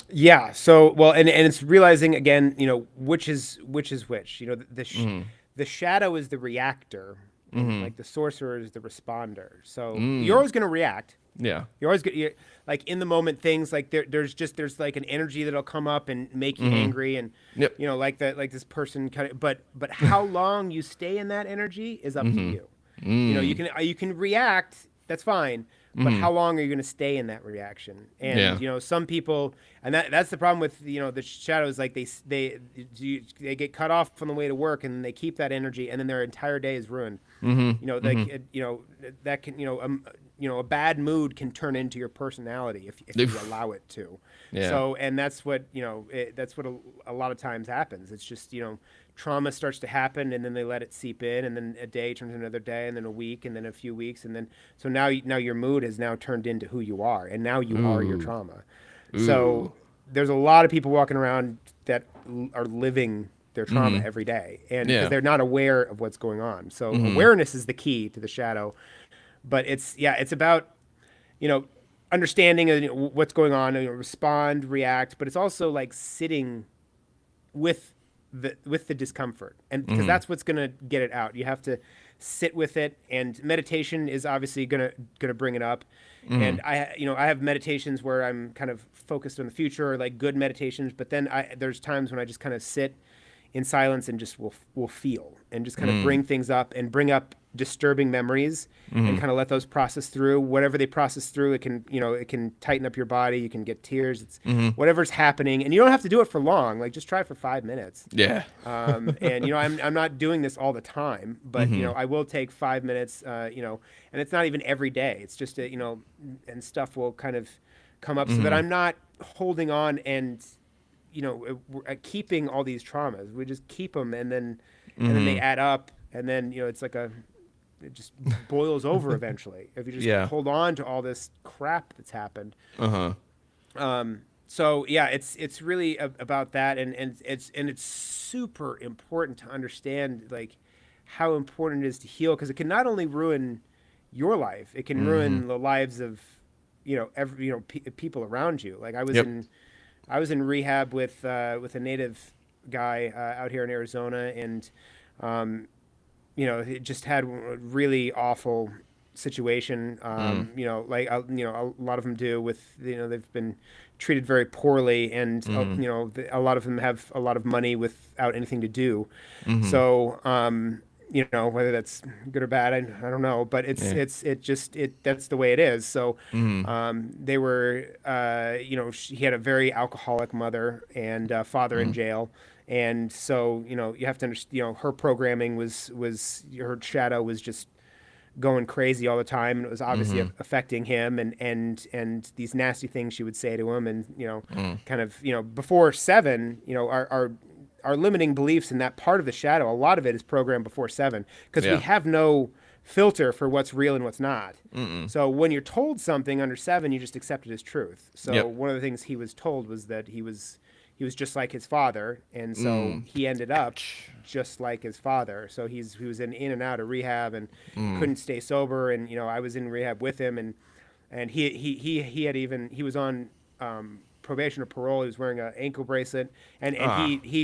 Yeah. So, well, and it's realizing again, which. Mm-hmm. The shadow is the reactor, and Mm-hmm. like the sorcerer is the responder. So you're Mm. always going to react. Yeah. You're always you're, like in the moment things like there's like an energy that'll come up and make you Mm-hmm. angry, and Yep. like that, like this person kind of, but how long you stay in that energy is up to Mm-hmm. you. You Mm. can react, that's fine, but Mm-hmm. how long are you going to stay in that reaction? And Yeah. some people, and that's the problem with the shadows, like they get cut off on the way to work, and they keep that energy, and then their entire day is ruined. Mm-hmm. Mm-hmm. That can a bad mood can turn into your personality if you allow it to. Yeah. So, and that's what that's what a lot of times happens. It's just trauma starts to happen, and then they let it seep in, and then a day turns into another day, and then a week, and then a few weeks, and then so now your mood has now turned into who you are, and now you are your Ooh. trauma. Ooh. So there's a lot of people walking around that are living their trauma Mm-hmm. every day, and because Yeah. they're not aware of what's going on. So Mm-hmm. awareness is the key to the shadow, but it's about you know understanding what's going on, and respond, react, but it's also like sitting with the discomfort, and because Mm-hmm. that's what's going to get it out. You have to sit with it, and meditation is obviously going to bring it up. Mm-hmm. And I have meditations where I'm kind of focused on the future, or like good meditations, but then there's times when I just kind of sit in silence and just will feel, and just kind of Mm-hmm. bring things up, and bring up disturbing memories, and Mm-hmm. kind of let those process through. Whatever they process through, it can tighten up your body. You can get tears. It's Mm-hmm. whatever's happening, and you don't have to do it for long. Like just try for 5 minutes. Yeah. And I'm not doing this all the time, but Mm-hmm. I will take 5 minutes. And it's not even every day. It's just and stuff will kind of come up, so that Mm-hmm. I'm not holding on, and keeping all these traumas. We just keep them, and then they Mm-hmm. add up, and then it's like it just boils over eventually if you just Yeah. hold on to all this crap that's happened. Uh-huh. So yeah, it's really about that, and it's super important to understand like how important it is to heal, because it can not only ruin your life, it can Mm-hmm. ruin the lives of every people around you. Like Yep. I was in rehab with a native guy out here in Arizona, and um, he just had a really awful situation. Mm. Like a lot of them do with they've been treated very poorly, and Mm-hmm. a lot of them have a lot of money without anything to do. Mm-hmm. So whether that's good or bad, I don't know, but Yeah. that's the way it is. So Mm-hmm. they were he had a very alcoholic mother and father in Mm-hmm. jail, and so you have to understand, her programming was her shadow was just going crazy all the time, and it was obviously Mm-hmm. affecting him, and these nasty things she would say to him, and Mm. kind of before 7, our limiting beliefs in that part of the shadow, a lot of it is programmed before 7, because we Yeah. have no filter for what's real and what's not. Mm-mm. So when you're told something under 7, you just accept it as truth. So Yep. one of the things he was told was that he was just like his father, and so Mm. he ended up Ouch. just like his father. So he was in and out of rehab, and Mm. couldn't stay sober. And I was in rehab with him, and he was on probation or parole. He was wearing an ankle bracelet, and Ah. he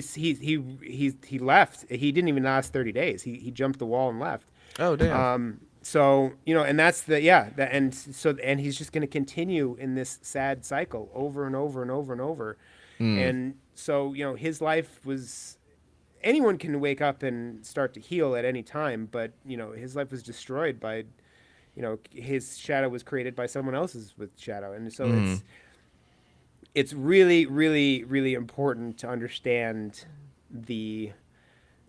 left. He didn't even last 30 days. He jumped the wall and left. Oh, damn. So and that's the yeah that and he's just going to continue in this sad cycle over and over and over and over. Mm. And so his life was, anyone can wake up and start to heal at any time, but his life was destroyed by his shadow was created by someone else's with shadow. And so Mm. it's really, really, really important to understand the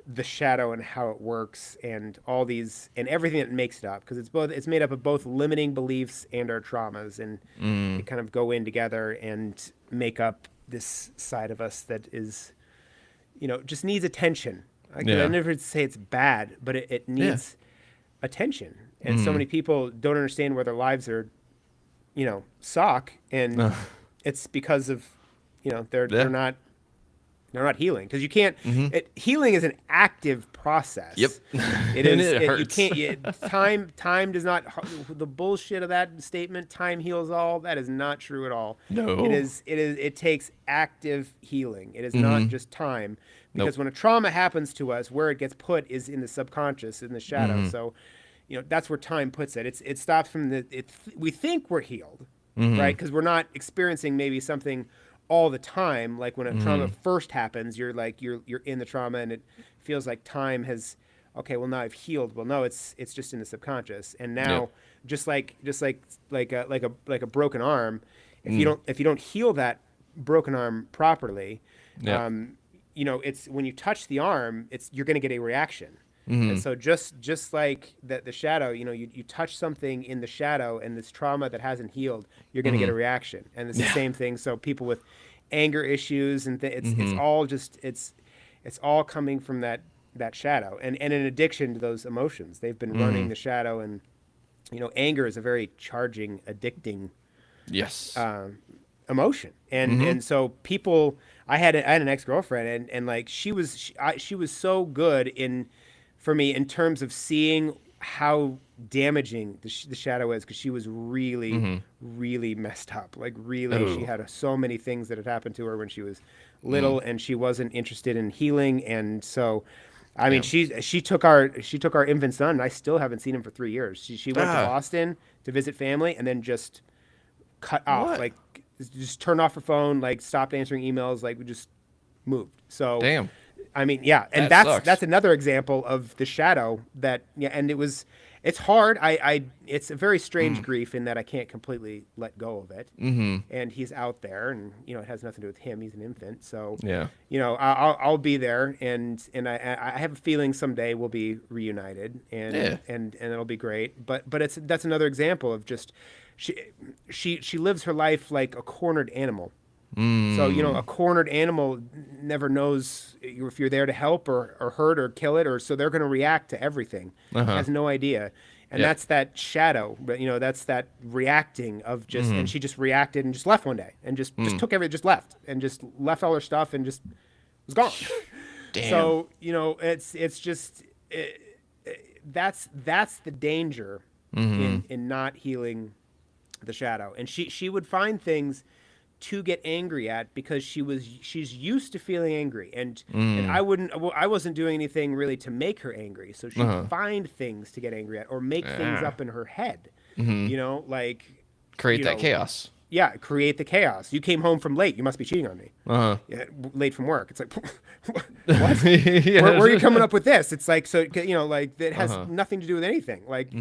the shadow and how it works and all these and everything that makes it up, because it's made up of both limiting beliefs and our traumas, and they kind of go in together and make up this side of us that is, just needs attention. I never say it's bad, but it needs attention. And so many people don't understand where their lives are, suck, and it's because of, they're not healing, because you can't. Healing is an active process. Yep. It is. It hurts. You can't. Time does not. The bullshit of that statement, "Time heals all," that is not true at all. No. It is. It is. It takes active healing. It is not just time, because Nope. when a trauma happens to us, where it gets put is in the subconscious, in the shadow. So, that's where time puts it. It stops from we think we're healed, right? Because we're not experiencing maybe something all the time. Like when a trauma first happens, you're in the trauma, and it feels like time has, okay, well now I've healed. Well, no, it's just in the subconscious. And now, just like a broken arm, if you don't heal that broken arm properly, it's when you touch the arm, you're going to get a reaction. And so just like the shadow, you touch something in the shadow, and this trauma that hasn't healed, you're going to get a reaction. And it's the same thing. So people with anger issues and it's all just it's all coming from that shadow, and an addiction to those emotions. They've been running the shadow, and anger is a very charging, addicting emotion. And so people, I had an ex-girlfriend, and like she was so good for me in terms of seeing how damaging the shadow is, because she was really, really messed up. Like really, she had so many things that had happened to her when she was little, and she wasn't interested in healing. And so, I mean, she took our infant son, and I still haven't seen him for 3 years. She went to Boston to visit family, and then just cut off, like just turned off her phone, like stopped answering emails, like we just moved. So Damn. I mean, yeah, and That sucks. that's another example of the shadow that, and it's hard. It's a very strange grief in that I can't completely let go of it. And he's out there, and it has nothing to do with him. He's an infant, so I'll be there, and I have a feeling someday we'll be reunited, and it'll be great. But that's another example of just she lives her life like a cornered animal. So, a cornered animal never knows if you're there to help or hurt or kill it, or so they're going to react to everything. Has no idea. And that's that shadow, but that's that reacting of just, and she just reacted and just left one day and just took everything, just left and just left all her stuff and just was gone. Damn. So, it's just, that's the danger in not healing the shadow. And she would find things to get angry at, because she's used to feeling angry, and I wasn't doing anything really to make her angry, so she'd find things to get angry at, or make things up in her head, like Create that chaos. Yeah, create the chaos. You came home from late. You must be cheating on me. Yeah, late from work. It's like, what? Where are you coming up with this? It's like, so like it has nothing to do with anything. Like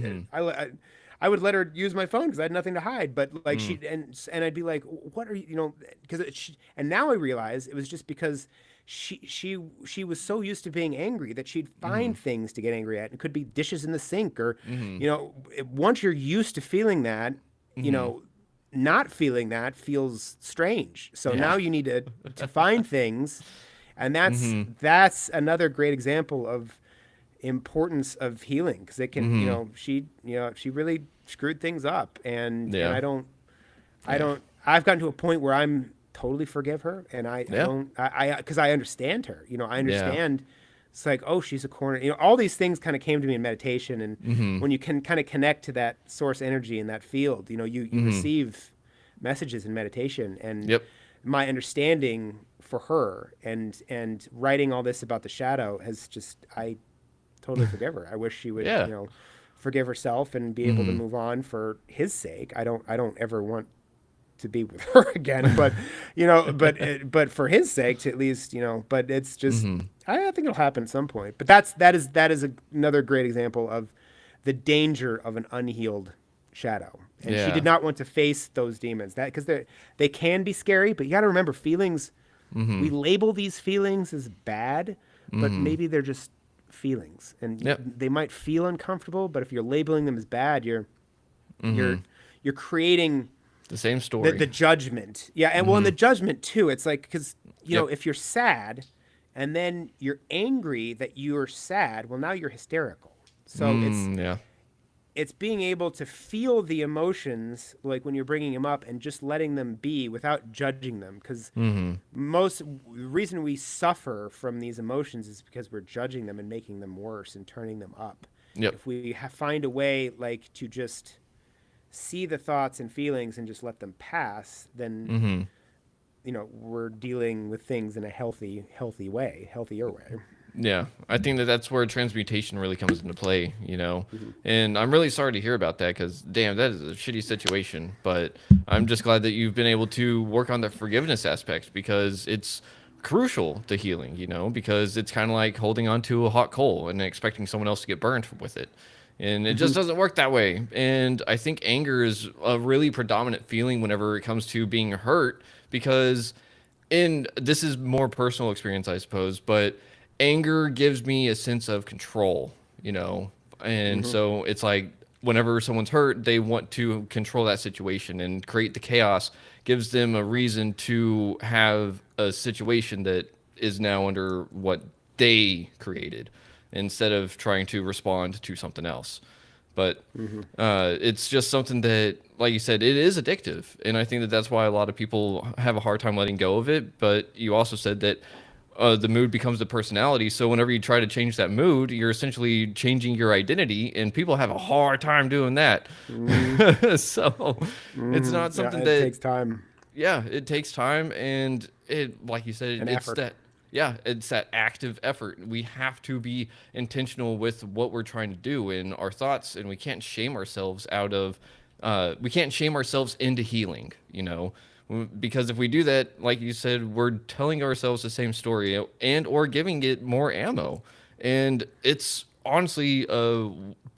I would let her use my phone because I had nothing to hide. But like and I'd be like, what are you, because and now I realize it was just because she was so used to being angry that she'd find things to get angry at. It could be dishes in the sink, or once you're used to feeling that, not feeling that feels strange. So now you need to find things, and that's another great example of importance of healing, because it can she really screwed things up, and I don't I've gotten to a point where I'm totally forgive her, and I don't because I understand her. I understand. It's like, oh, she's a corner. All these things kind of came to me in meditation, and when you can kind of connect to that source energy in that field, you receive messages in meditation, and my understanding for her and writing all this about the shadow has just, I totally forgive her. I wish she would, forgive herself and be able to move on for his sake. I don't ever want to be with her again, but but for his sake, to at least, but it's just, I think it'll happen at some point. But that is another great example of the danger of an unhealed shadow, and she did Yeah. not want to face those demons. That because they can be scary, but you got to remember feelings. We Mm-hmm. label these feelings as bad, but Mm-hmm. maybe they're just feelings, and Yep. they might feel uncomfortable. But if you're labeling them as bad, you're Mm-hmm. you're creating The same the story. judgment. Yeah, and well, in Mm-hmm. the judgment too, it's like because Yep. if you're sad, and then you're angry that you're sad, well, now you're hysterical. So Yeah. it's being able to feel the emotions like when you're bringing them up and just letting them be without judging them because Mm-hmm. most the reason we suffer from these emotions is because we're judging them and making them worse and turning them up. Yep. If we find a way like to just see the thoughts and feelings and just let them pass, then Mm-hmm. we're dealing with things in a healthier way. Yeah, I think that that's where transmutation really comes into play, Hmm. And I'm really sorry to hear about that because, damn, that is a shitty situation. But I'm just glad that you've been able to work on the forgiveness aspect because it's crucial to healing, because it's kind of like holding on to a hot coal and expecting someone else to get burned with it. And it just Hmm. doesn't work that way. And I think anger is a really predominant feeling whenever it comes to being hurt because and this is more personal experience, I suppose, but anger gives me a sense of control, and Hmm. so it's like whenever someone's hurt, they want to control that situation and create the chaos, gives them a reason to have a situation that is now under what they created instead of trying to respond to something else. But Hmm. it's just something that, like you said, it is addictive, and I think that that's why a lot of people have a hard time letting go of it. But you also said that the mood becomes the personality. So whenever you try to change that mood, you're essentially changing your identity, and people have a hard time doing that. Hmm. So it's Hmm. not Yeah, something it that, takes time yeah, it takes time, and like you said, and it's effort. that, yeah, it's that active effort. We have to be intentional with what we're trying to do in our thoughts, and we can't shame ourselves we can't shame ourselves into healing, because if we do that, like you said, we're telling ourselves the same story and or giving it more ammo, and it's honestly a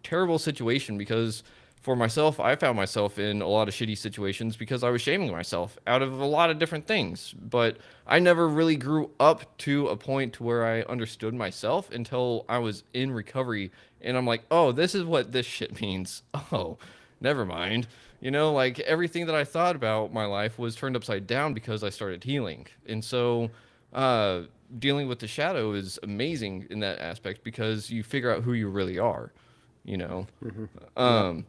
terrible situation because for myself, I found myself in a lot of shitty situations because I was shaming myself out of a lot of different things. But I never really grew up to a point to where I understood myself until I was in recovery. And I'm like, oh, this is what this shit means. Oh, never mind. Like everything that I thought about my life was turned upside down because I started healing. And so, uh, dealing with the shadow is amazing in that aspect because you figure out who you really are, you know. Hmm. Yep. Um,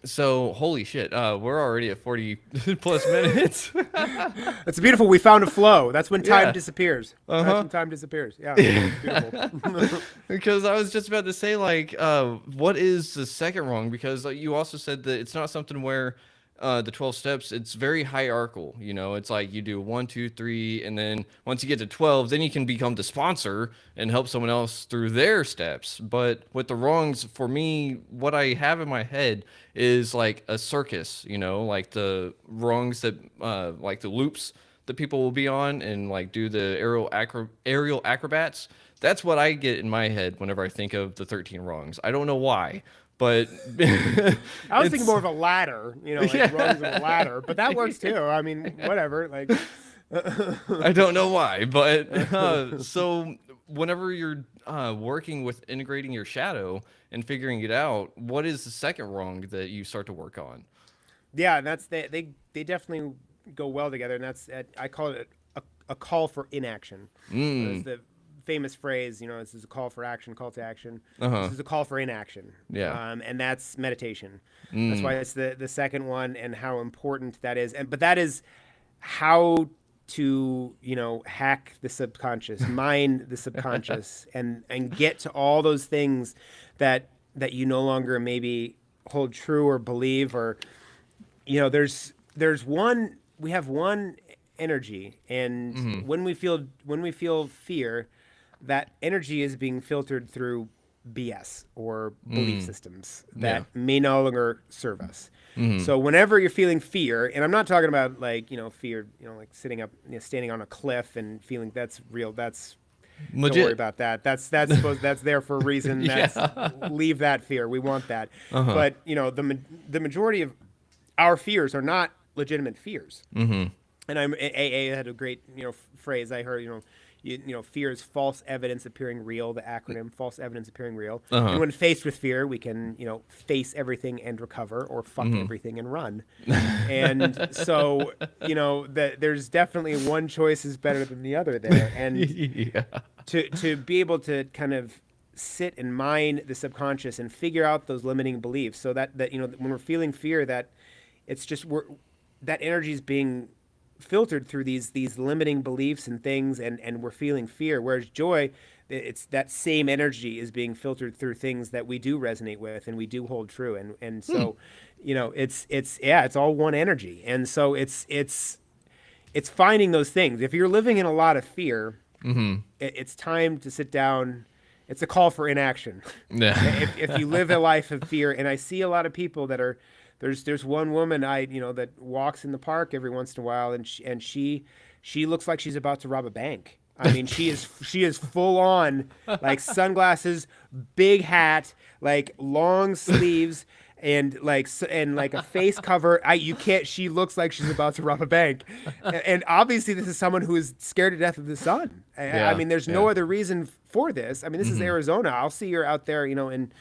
so holy shit, we're already at 40 plus minutes. It's beautiful. We found a flow. That's when time Yeah. disappears. That's Uh-huh. when time disappears. Yeah, it's beautiful. Because I was just about to say, like, what is the second wrong? Because you also said that it's not something where the 12 steps, it's very hierarchical. It's like you do one, two, three, and then once you get to 12, then you can become the sponsor and help someone else through their steps. But with the wrongs, for me, what I have in my head is like a circus, like the wrongs that, like the loops that people will be on and like do the aerial acrobats. That's what I get in my head whenever I think of the 13 wrongs. I don't know why, but I was thinking it's more of a ladder, like rungs of a yeah. ladder, but that works too. I mean, whatever. Like, I don't know why, but so whenever you're working with integrating your shadow and figuring it out, what is the second wrong that you start to work on? yeah, and that's they definitely go well together, and I call it a call for inaction. There's Mm. the famous phrase, this is a call for action, call to action. This Uh-huh. is a call for inaction, Yeah. and that's meditation. That's why Mm. it's the second one, and how important that is. But that is how to hack the subconscious, mine the subconscious, and get to all those things that you no longer maybe hold true or believe, or there's one we have one energy, and Mm. when we feel fear, that energy is being filtered through BS or belief Mm. systems Yeah. that may no longer serve us. Mm. So whenever you're feeling fear, and I'm not talking about like fear, like sitting up, standing on a cliff and feeling that's real. That's Don't worry Legit. about that. That's supposed that's there for a reason. That's Yeah. leave that fear. We want that. Uh-huh. But the majority of our fears are not legitimate fears. Mm-hmm. And AA had a great phrase I heard. Fear is false evidence appearing real. The acronym, false evidence appearing real. And Uh-huh. when faced with fear, we can face everything and recover, or fuck Mm-hmm. everything and run. And so that there's definitely one choice is better than the other there. And Yeah. to be able to kind of sit and mine the subconscious and figure out those limiting beliefs, so that when we're feeling fear, that it's just that energy is being filtered through these limiting beliefs and things, and we're feeling fear, whereas joy, it's that same energy is being filtered through things that we do resonate with and we do hold true, and so it's all one energy. And so it's finding those things. If you're living in a lot of fear, Mm-hmm. it's time to sit down. It's a call for inaction. Yeah. If you live a life of fear, and I see a lot of people that are, there's one woman that walks in the park every once in a while, and she looks like she's about to rob a bank. I mean, she is full on, like, sunglasses, big hat, like long sleeves, and like a face cover. She looks like she's about to rob a bank, and obviously this is someone who is scared to death of the sun. I Yeah. mean, there's no other reason for this. I mean, this is Arizona. I'll see her out there, in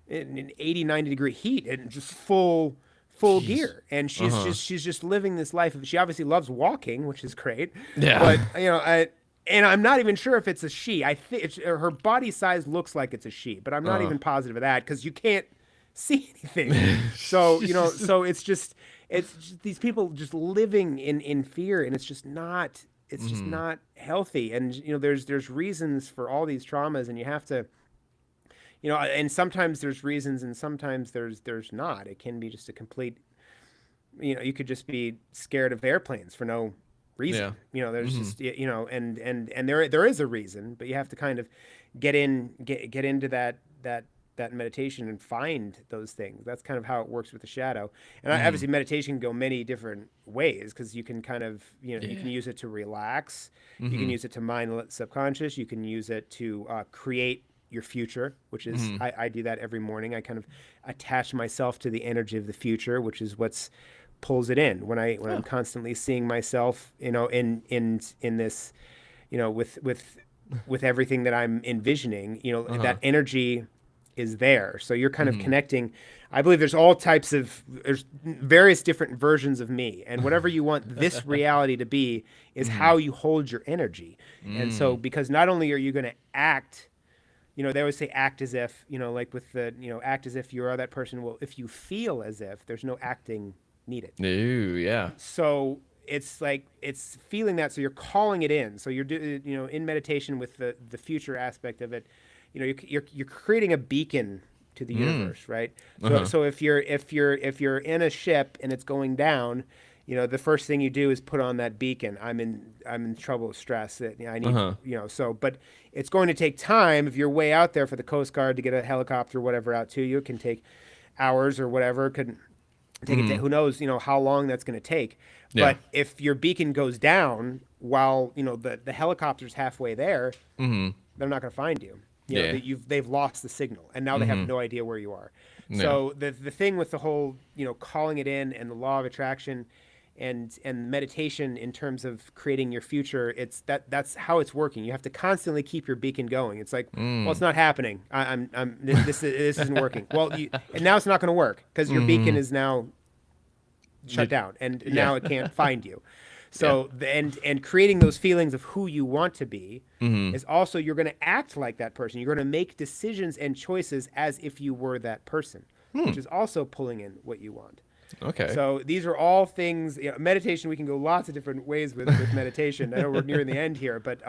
80, 90-degree heat and just full Jeez. gear, and she's Uh-huh. she's just living this life. She obviously loves walking, which is great. Yeah. But and I'm not even sure if it's a she. I think her body size looks like it's a she, but I'm not even positive of that because you can't see anything. So it's just these people just living in fear, and it's just not healthy. And there's reasons for all these traumas, and you have to. And sometimes there's reasons, and sometimes there's not. It can be just a complete. You could just be scared of airplanes for no reason. Yeah. There's just and there is a reason, but you have to kind of get into that meditation and find those things. That's kind of how it works with the shadow. And obviously meditation can go many different ways, because you can kind of you can use it to relax. You can use it to mine the subconscious. You can use it to create your future, which is I do that every morning. I kind of attach myself to the energy of the future, which is what's pulls it in when I'm constantly seeing myself in this with everything that I'm envisioning, that energy is there. So you're kind of connecting. I believe there's various different versions of me, and whatever you want this reality to be is how you hold your energy. And so, because not only are you going to act, they always say act as if, like with the, act as if you are that person. Well, if you feel as if, there's no acting needed. Ooh, yeah. So it's like, it's feeling that. So you're calling it in. So you're in meditation with the future aspect of it, you're creating a beacon to the universe, right? So if you're in a ship and it's going down, the first thing you do is put on that beacon. I'm in trouble with stress. I need, but it's going to take time. If you're way out there for the Coast Guard to get a helicopter or whatever out to you, it can take hours or whatever. It could take who knows, how long that's going to take. Yeah. But if your beacon goes down while, the helicopter's halfway there, they're not going to find you. They've lost the signal, and now they have no idea where you are. Yeah. So the thing with the whole, calling it in, and the law of attraction, and meditation in terms of creating your future, that's how it's working. You have to constantly keep your beacon going. It's like, well, it's not happening. This isn't working. Well, and now it's not going to work because your beacon is now shut down, and now it can't find you. So and creating those feelings of who you want to be is also, you're going to act like that person. You're going to make decisions and choices as if you were that person, which is also pulling in what you want. Okay. So these are all things. Meditation, we can go lots of different ways with meditation. I know we're nearing the end here, but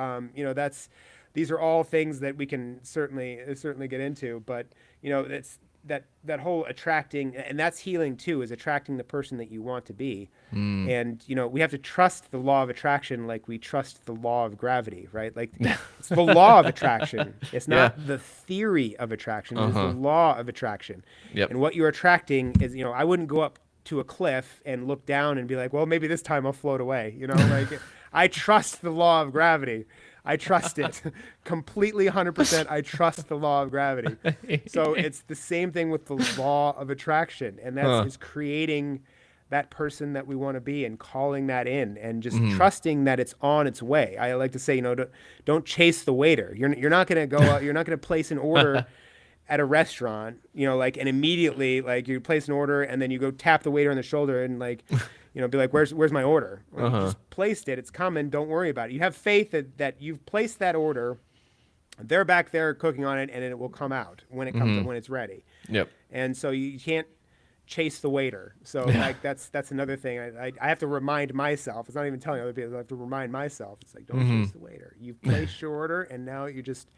these are all things that we can certainly get into. But it's that whole attracting, and that's healing too, is attracting the person that you want to be. And we have to trust the law of attraction like we trust the law of gravity, right? Like, it's the law of attraction. It's not the theory of attraction. It's the law of attraction. Yep. And what you're attracting is, I wouldn't go up to a cliff and look down and be like, well, maybe this time I'll float away. Like, I trust the law of gravity. I trust it completely, 100%. I trust the law of gravity. So it's the same thing with the law of attraction, and that's Huh. is creating that person that we want to be and calling that in and just Mhm. trusting that it's on its way. I like to say, don't chase the waiter. You're not going to go out, you're not going to place an order at a restaurant, like, and immediately, like, you place an order and then you go tap the waiter on the shoulder and, like, be like, where's my order? Well, you Uh-huh. just placed it. It's coming. Don't worry about it. You have faith that you've placed that order. They're back there cooking on it, and it will come out when it comes Mhm. when it's ready. Yep. And so you can't chase the waiter. So, Yeah. like, that's another thing. I have to remind myself. It's not even telling other people. I have to remind myself. It's like, don't chase Mhm. the waiter. You've placed your order, and now you're just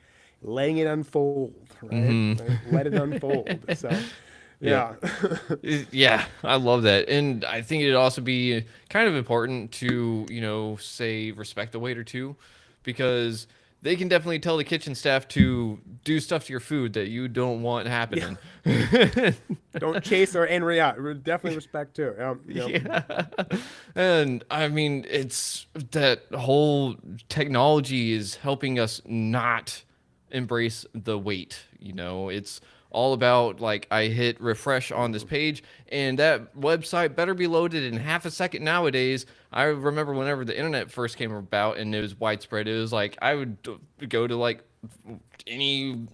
letting it unfold, right? Mhm. Like, let it unfold. So, Yep. yeah. Yeah, I love that. And I think it'd also be kind of important to, say respect the waiter too, because they can definitely tell the kitchen staff to do stuff to your food that you don't want Yeah. happening. Don't chase or and yeah, definitely respect too. Yeah. And I mean, it's that whole technology is helping us not embrace the wait. It's all about like I hit refresh on this page and that website better be loaded in half a second nowadays. I remember whenever the internet first came about and it was widespread, it was like I would go to like any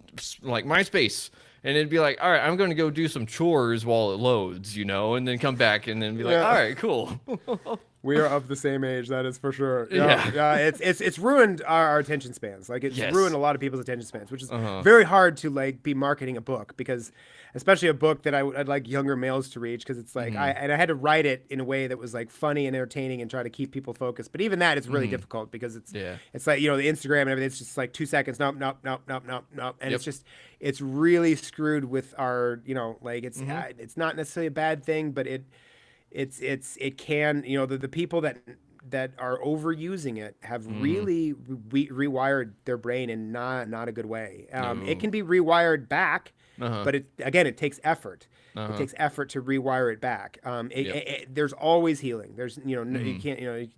like MySpace and it'd be like, all right, I'm going to go do some chores while it loads, and then come back and then be like, all Yeah. right, cool. We are of the same age, that is for sure. Yeah, Yeah. yeah. It's ruined our attention spans. Like, it's ruined Yes. a lot of people's attention spans, which is Uh-huh. very hard to, like, be marketing a book, because, especially a book that I'd like younger males to read, because it's like Mm-hmm. I had to write it in a way that was, like, funny and entertaining and try to keep people focused. But even that is really Mm-hmm. difficult, because it's Yeah. it's like, the Instagram and everything. It's just like 2 seconds. Nope, nope, nope, nope, nope, nope. And Yep. it's really screwed with our, like, Mm-hmm. it's not necessarily a bad thing, but it can, the people that are overusing it have Mm-hmm. really rewired their brain in not a good way. It No. can be rewired back, Uh-huh. but it takes effort. It Uh-huh. takes effort to rewire it back. Yep. There's always healing. There's, no, you Mm-hmm. can't,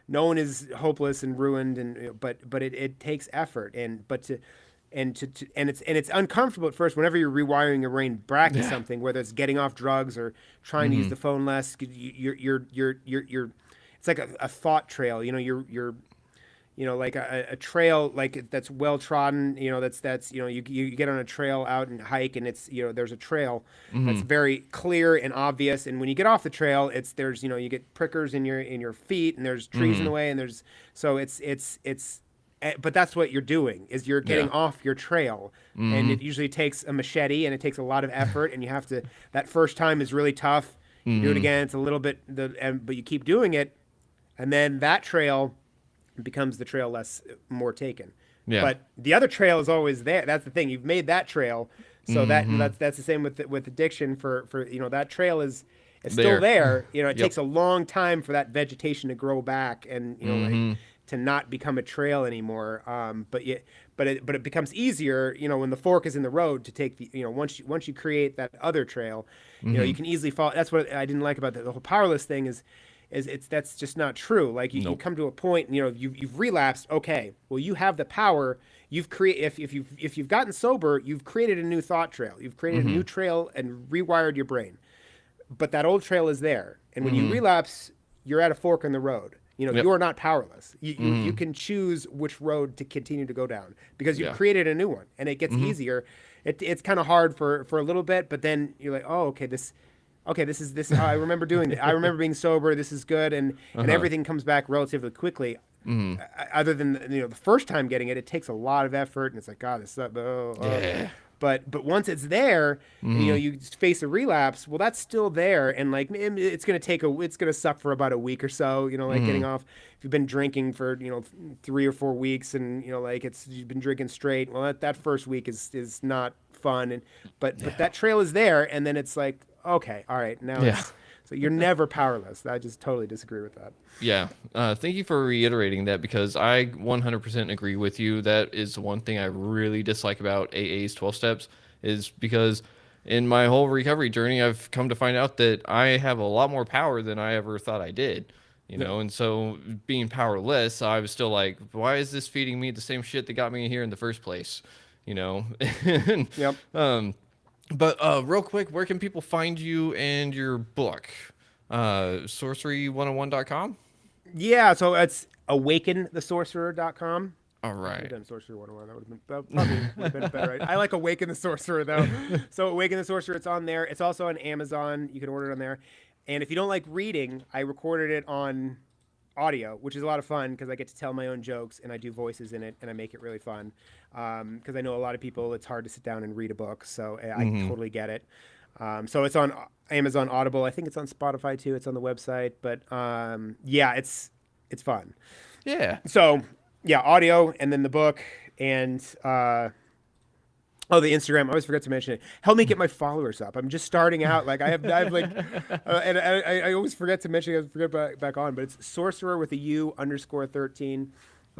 no one is hopeless and ruined, and but it takes effort, and it's uncomfortable at first whenever you're rewiring your brain back to Yeah. something, whether it's getting off drugs or trying to use Mm-hmm. the phone less. You're it's like a thought trail. You're like a trail, like, that's well trodden. That's you get on a trail out and hike, and it's, there's a trail that's Mm-hmm. very clear and obvious. And when you get off the trail, there's, you get prickers in your feet, and there's trees in Mm-hmm. the way, and there's so but that's what you're doing, is you're Yeah. getting off your trail, and Mm-hmm. it usually takes a machete, and it takes a lot of effort, and you have to, that first time is really tough. You do it Mm-hmm. again, it's a little bit, but you keep doing it, and then that trail becomes the trail less more taken. Yeah. But the other trail is always there. That's the thing. You've made that trail, so Mm-hmm. that's the same with addiction. For that trail is still There. there. It Yep. takes a long time for that vegetation to grow back, and, like, Mm-hmm. to not become a trail anymore. But it becomes easier, when the fork is in the road, to take the, once you create that other trail, Mm-hmm. you can easily fall. That's what I didn't like about the whole powerless thing, is that's just not true. Like, you Nope. come to a point, you've relapsed. Okay, well, you have the power. You've created, if you've gotten sober, you've created a new thought trail. You've created a Mm-hmm. new trail and rewired your brain. But that old trail is there. And when you Mm-hmm. relapse, you're at a fork in the road. Yep. You're not powerless. You Mm-hmm. can choose which road to continue to go down, because you've Yeah. created a new one, and it gets Mm-hmm. easier. It's kind of hard for a little bit, but then you're like, oh, okay, this is how I remember doing it. I remember being sober. This is good, and Uh-huh. everything comes back relatively quickly. Mm-hmm. Other than the first time getting it, it takes a lot of effort, and it's like, God, this sucks. Yeah. But once it's there, and, Mm-hmm. you face a relapse. Well, that's still there, and, like, it's gonna suck for about a week or so. Like, Mm-hmm. getting off. If you've been drinking for 3 or 4 weeks, and, like, you've been drinking straight. Well, that first week is not fun, and but that trail is there, and then it's like, okay, all right, now Yeah. so you're never powerless. I just totally disagree with that. Yeah. Thank you for reiterating that because I 100% agree with you. That is one thing I really dislike about AA's 12 steps is because in my whole recovery journey, I've come to find out that I have a lot more power than I ever thought I did. you Yeah. know. And so being powerless, I was still like, why is this feeding me the same shit that got me here in the first place, you know? And, Yep. um, but real quick, where can people find you and your book? Sorcery101.com? Yeah, so it's awakenthesorcerer.com. All I should have right. done Sorcery 101. That probably would have been better. I like Awaken the Sorcerer though. So Awaken the Sorcerer, it's on there. It's also on Amazon. You can order it on there. And if you don't like reading, I recorded it on audio, which is a lot of fun because I get to tell my own jokes and I do voices in it and I make it really fun. Because I know a lot of people, it's hard to sit down and read a book, so I Mm-hmm. totally get it. So it's on Amazon Audible. I think it's on Spotify too. It's on the website, but yeah, it's fun. Yeah. So yeah, audio and then the book and oh, the Instagram. I always forget to mention it. Help me get my followers up. I'm just starting out. Like I have like, and I always forget to mention. I forget back on, but it's sorcerer with a U _13.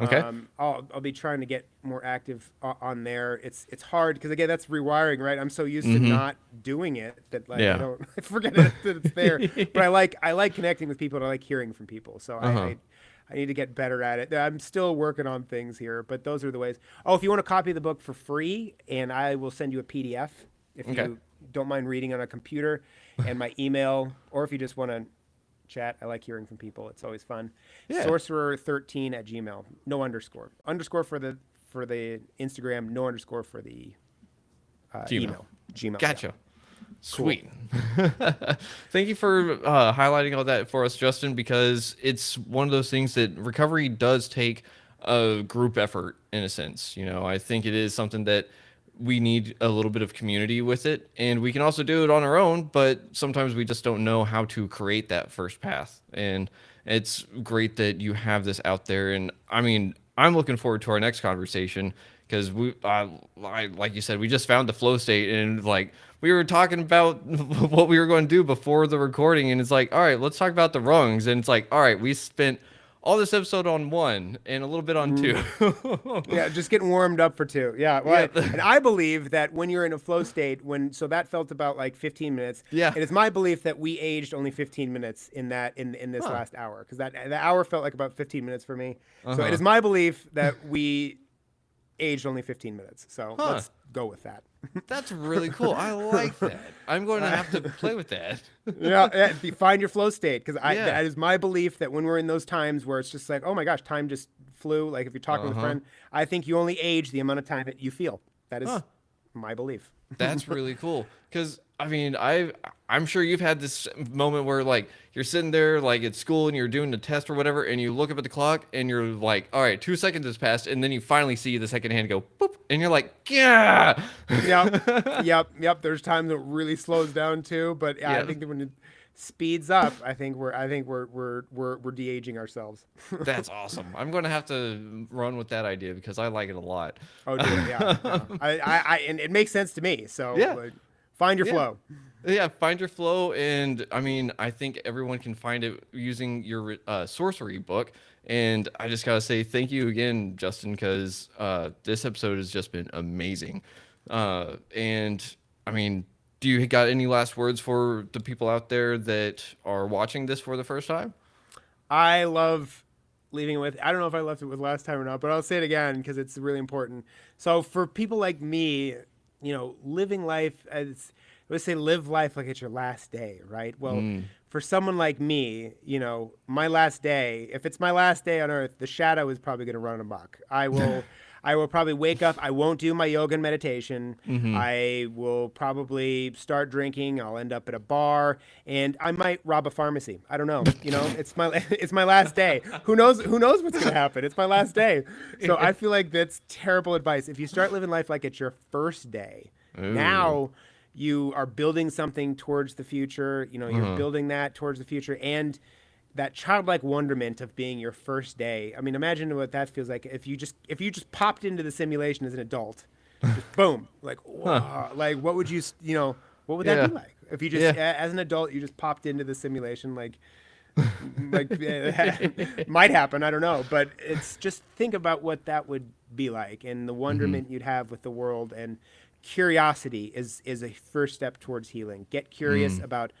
Okay. I'll be trying to get more active on there. It's hard because again that's rewiring, right? I'm so used to Mm-hmm. not doing it that like I Yeah. don't I forget that it's there. But I like connecting with people and I like hearing from people. So Uh-huh. I need to get better at it. I'm still working on things here, but those are the ways. Oh, if you want to copy the book for free, and I will send you a PDF if Okay. you don't mind reading on a computer, and my email, or if you just want to chat. I like hearing from people. It's always fun. Yeah. Sorcerer13 at Gmail. No underscore. Underscore for the Instagram. No underscore for the Gmail. email. Gmail. Yeah. Gotcha. Cool. Sweet. Thank you for highlighting all that for us, Justin, because it's one of those things that recovery does take a group effort in a sense. You know, I think it is something that we need a little bit of community with it, and we can also do it on our own, but sometimes we just don't know how to create that first path. And it's great that you have this out there. And I mean, I'm looking forward to our next conversation because like you said, we just found the flow state, and like we were talking about what we were going to do before the recording, and it's like, all right, let's talk about the rungs, and it's like, all right, we spent all this episode on one and a little bit on two. Yeah, just getting warmed up for two. Yeah, well, Yeah, and I believe that when you're in a flow state, so that felt about like 15 minutes. yeah. It is my belief that we aged only 15 minutes in this Huh. last hour because that the hour felt like about 15 minutes for me. So it Uh-huh. is my belief that we aged only 15 minutes. So Huh. let's go with that. That's really cool. I like that. I'm going to have to play with that. Yeah, find your flow state because Yeah. that is my belief that when we're in those times where it's just like, oh my gosh, time just flew. Like if you're talking with a Uh-huh. friend, I think you only age the amount of time that you feel. That is Huh. my belief. That's really cool. Because I mean, I'm sure you've had this moment where like you're sitting there like at school and you're doing the test or whatever, and you look up at the clock and you're like, all right, 2 seconds has passed, and then you finally see the second hand go boop, and you're like, yeah, Yep. There's times that it really slows down too, but yeah, I yeah. think that when it speeds up, I think we're de-aging ourselves. That's awesome. I'm going to have to run with that idea because I like it a lot. Oh, do it. Yeah. And it makes sense to me. So Yeah. like, find your Yeah. flow. Yeah, find your flow, and I mean, I think everyone can find it using your sorcery book. And I just gotta say thank you again, Justin, because this episode has just been amazing. And I mean, do you got any last words for the people out there that are watching this for the first time? I love leaving it with. I don't know if I left it with last time or not, but I'll say it again because it's really important. So for people like me, living life as let's say live life like it's your last day, right? Well, Mm. for someone like me, my last day, if it's my last day on earth, the shadow is probably going to run amok. I will probably wake up. I won't do my yoga and meditation. Mm-hmm. I will probably start drinking. I'll end up at a bar, and I might rob a pharmacy. I don't know. It's my it's my last day. Who knows? Who knows what's gonna happen? It's my last day. So I feel like that's terrible advice. If you start living life like it's your first day, Ooh. now you are building something towards the future. You're Uh-huh. building that towards the future, and that childlike wonderment of being your first day. I mean, imagine what that feels like if you just popped into the simulation as an adult, just boom, like wow, like what would what would that Yeah. be like if you just Yeah. as an adult you just popped into the simulation might happen, I don't know, but it's just think about what that would be like and the wonderment you'd have with the world. And curiosity is a first step towards healing. Get curious about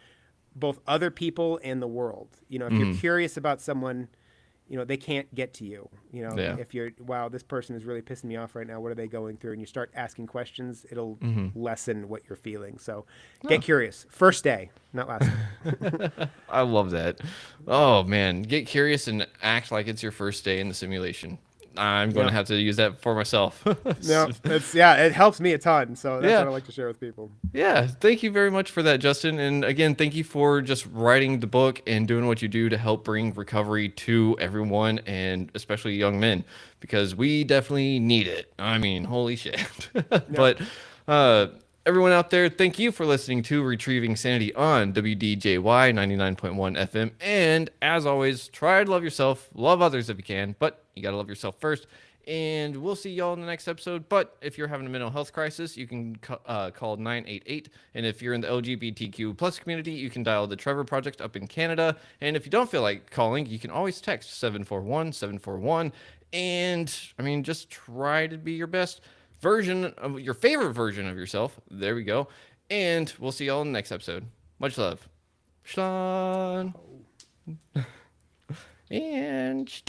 both other people and the world. You know, if you're Mm, curious about someone, you know, they can't get to you. You know, yeah. if you're, wow, this person is really pissing me off right now. What are they going through? And you start asking questions, it'll Mm-hmm. lessen what you're feeling. So get No. curious. First day, not last day. I love that. Oh man, get curious and act like it's your first day in the simulation. I'm going to Yeah. have to use that for myself. No, it's, yeah, it helps me a ton. So that's Yeah. what I like to share with people. Yeah, thank you very much for that, Justin. And again, thank you for just writing the book and doing what you do to help bring recovery to everyone and especially young men because we definitely need it. I mean, holy shit. Yep. But everyone out there, thank you for listening to Retrieving Sanity on WDJY 99.1 FM. And as always, try to love yourself, love others if you can, but you got to love yourself first. And we'll see y'all in the next episode. But if you're having a mental health crisis, you can call 988. And if you're in the LGBTQ plus community, you can dial the Trevor Project up in Canada. And if you don't feel like calling, you can always text 741-741. And I mean, just try to be your best version of your favorite version of yourself. There we go. And we'll see y'all in the next episode. Much love. Sean. And